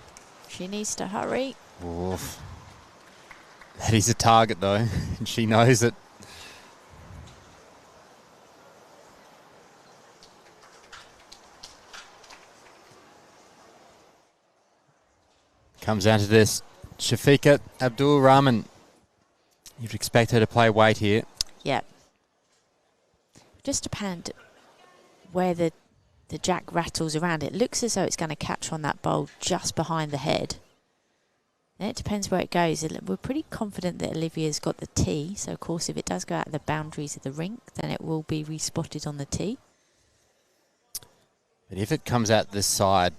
She needs to hurry. Oof. That is a target though, and she knows it. Comes down to this. Syafiqa, Abdul, Rahman. You'd expect her to play weight here. Yep. Just depend where the jack rattles around. It looks as though it's going to catch on that bowl just behind the head. And it depends where it goes. We're pretty confident that Olivia's got the tee. So, of course, if it does go out of the boundaries of the rink, then it will be respotted on the tee. But if it comes out this side,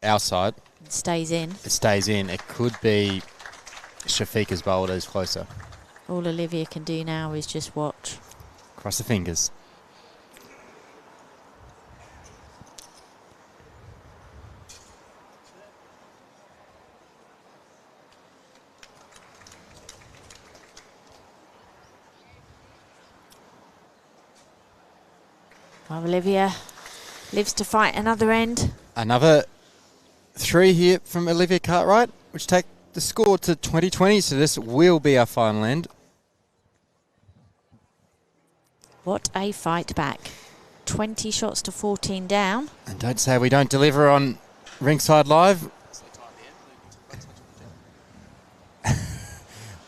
our side, it stays in. It stays in. It could be Syafiqa's bowl that is closer. All Olivia can do now is just watch. Cross the fingers. Well, Olivia lives to fight another end. Another 3 here from Olivia Cartwright, which take the score to 20-20, so this will be our final end. What a fight back. 20 shots to 14 down. And don't say we don't deliver on Rinkside Live.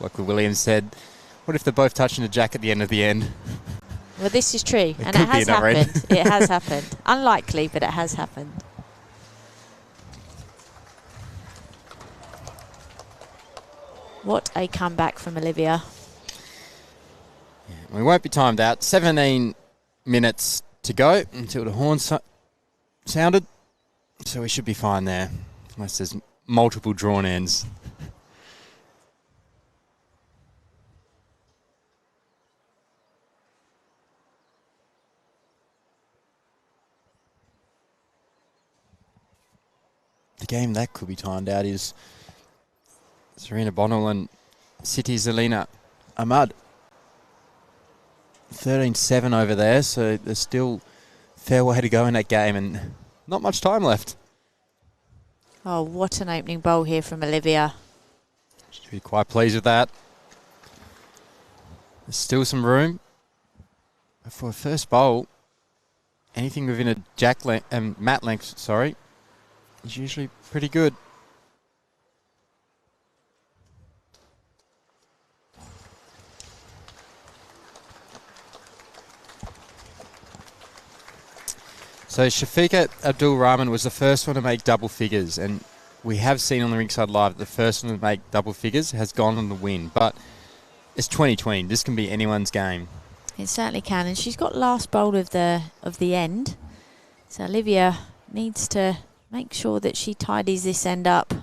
Like Williams said, what if they're both touching a jack at the end of the end? Well, this is true, and it has happened. It has happened. Unlikely, but it has happened. What a comeback from Olivia. Yeah, we won't be timed out. 17 minutes to go until the horn sounded, so we should be fine there, unless there's multiple drawn ends. The game that could be timed out is Serena Bonnell and City Zelina Ahmad. 13-7 over there, so there's still a fair way to go in that game and not much time left. Oh, what an opening bowl here from Olivia. Should be quite pleased with that. There's still some room. But for a first bowl, anything within a mat length, sorry, is usually pretty good. So Syafiqa Abdul Rahman was the first one to make double figures, and we have seen on the Rinkside Live that the first one to make double figures has gone on the win. But it's 2020. This can be anyone's game. It certainly can, and she's got last bowl of the end. So Olivia needs to make sure that she tidies this end up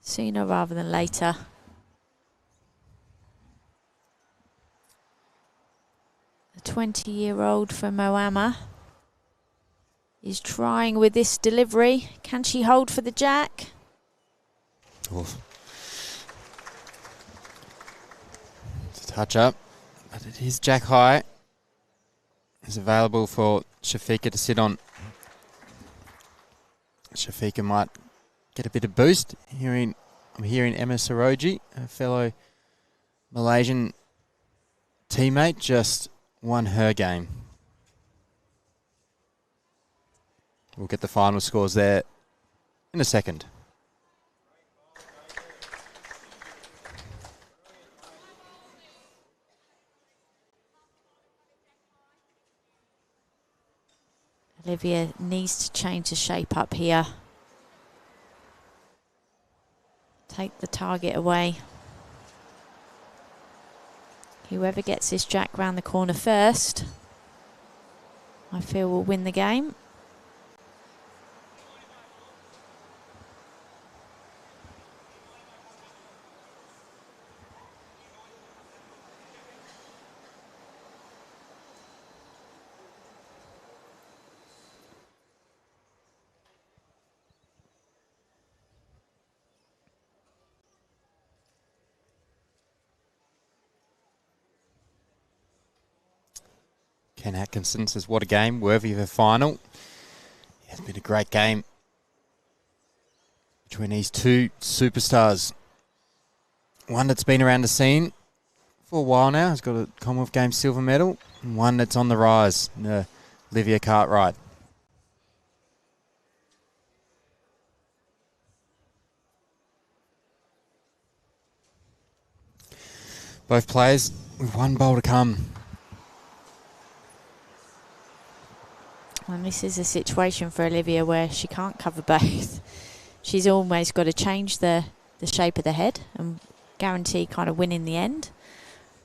sooner rather than later. The 20-year-old from Moama is trying with this delivery. Can she hold for the jack? Oof. It's a touch up, but it is jack high. It's available for Syafiqa to sit on. Syafiqa might get a bit of boost. I'm hearing Emma Saroji, a fellow Malaysian teammate, just won her game. We'll get the final scores there in a second. Olivia needs to change the shape up here. Take the target away. Whoever gets this jack round the corner first, I feel will win the game. Ken Atkinson says, what a game, worthy of a final. It's been a great game between these two superstars. One that's been around the scene for a while now, has got a Commonwealth Games silver medal, and one that's on the rise, Olivia Cartwright. Both players with one bowl to come. And this is a situation for Olivia where she can't cover both. She's almost got to change the shape of the head and guarantee kind of win in the end.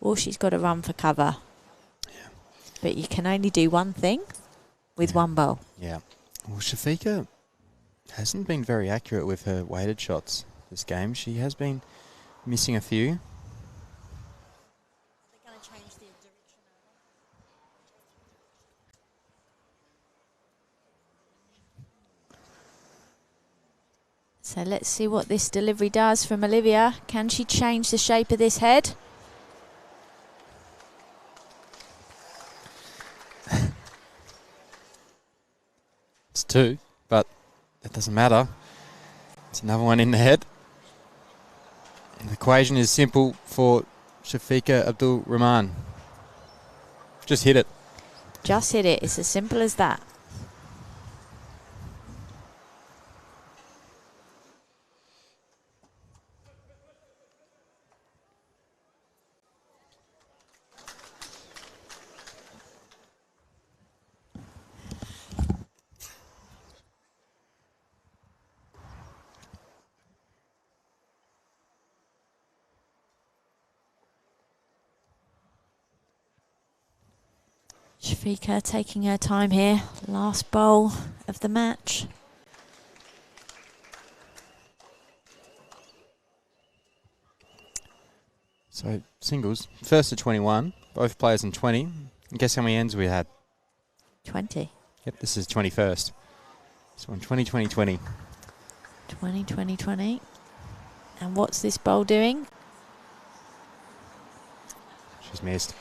Or she's got to run for cover. Yeah. But you can only do one thing with one bowl. Yeah. Well, Syafiqa hasn't been very accurate with her weighted shots this game. She has been missing a few. So let's see what this delivery does from Olivia. Can she change the shape of this head? It's 2, but that doesn't matter. It's another one in the head. And the equation is simple for Syafiqa Abdul Rahman. Just hit it. Just hit it. It's as simple as that. Syafiqa taking her time here. Last bowl of the match. So, singles. First to 21. Both players in 20. And guess how many ends we had? 20. Yep, this is 21st. So, on 20, 20, 20. 20, 20, 20. And what's this bowl doing? She's missed.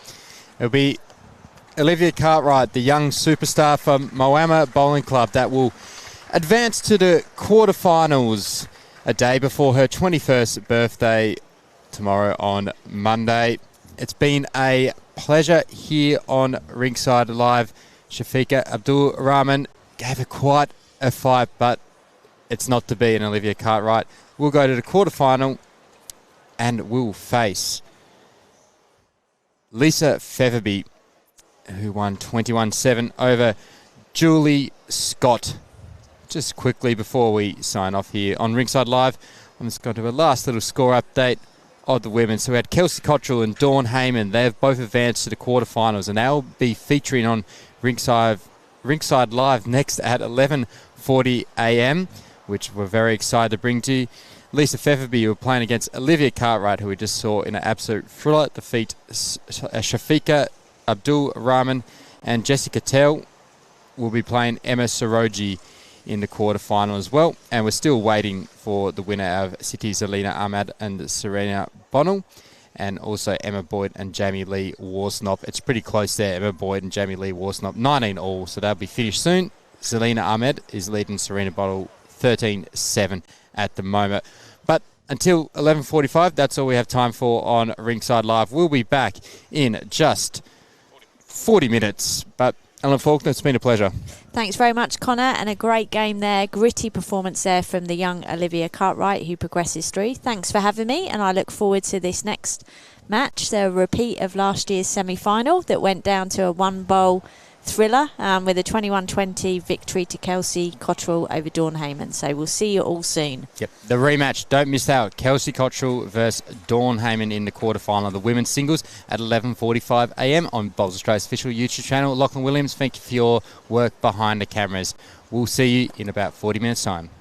It'll be Olivia Cartwright, the young superstar from Moama Bowling Club, that will advance to the quarterfinals a day before her 21st birthday tomorrow on Monday. It's been a pleasure here on Rinkside Live. Syafiqa Abdul Rahman gave her quite a fight, but it's not to be. And Olivia Cartwright will go to the quarterfinal and will face Lisa Featherby, who won 21-7 over Julie Scott. Just quickly before we sign off here on Rinkside Live, I'm just going to do a last little score update of the women. So we had Kelsey Cottrell and Dawn Heyman. They've both advanced to the quarterfinals, and they'll be featuring on Rinkside Live next at 11:40 a.m., which we're very excited to bring to you. Lisa Featherby, who were playing against Olivia Cartwright, who we just saw in an absolute thriller defeat Syafiqa Abdul Rahman, and Jessica Tell will be playing Emma Soroji in the quarterfinal as well. And we're still waiting for the winner of City Zelina Ahmad and Serena Bonnell, and also Emma Boyd and Jamie Lee Warsnop. It's pretty close there, Emma Boyd and Jamie Lee Warsnop, 19 all, so they'll be finished soon. Zelina Ahmed is leading Serena Bonnell 13-7 at the moment. But until 11:45, that's all we have time for on Rinkside Live. We'll be back in just 40 minutes. But Alan Faulkner, it's been a pleasure. Thanks very much, Connor, and a great game there. Gritty performance there from the young Olivia Cartwright, who progresses through. Thanks for having me, and I look forward to this next match. The repeat of last year's semi-final that went down to a one-bowl thriller with a 21-20 victory to Kelsey Cottrell over Dawn Heyman. So we'll see you all soon. Yep, the rematch. Don't miss out. Kelsey Cottrell versus Dawn Heyman in the quarterfinal of the women's singles at 11:45 a.m. on Bowls Australia's official YouTube channel. Lachlan Williams, thank you for your work behind the cameras. We'll see you in about 40 minutes' time.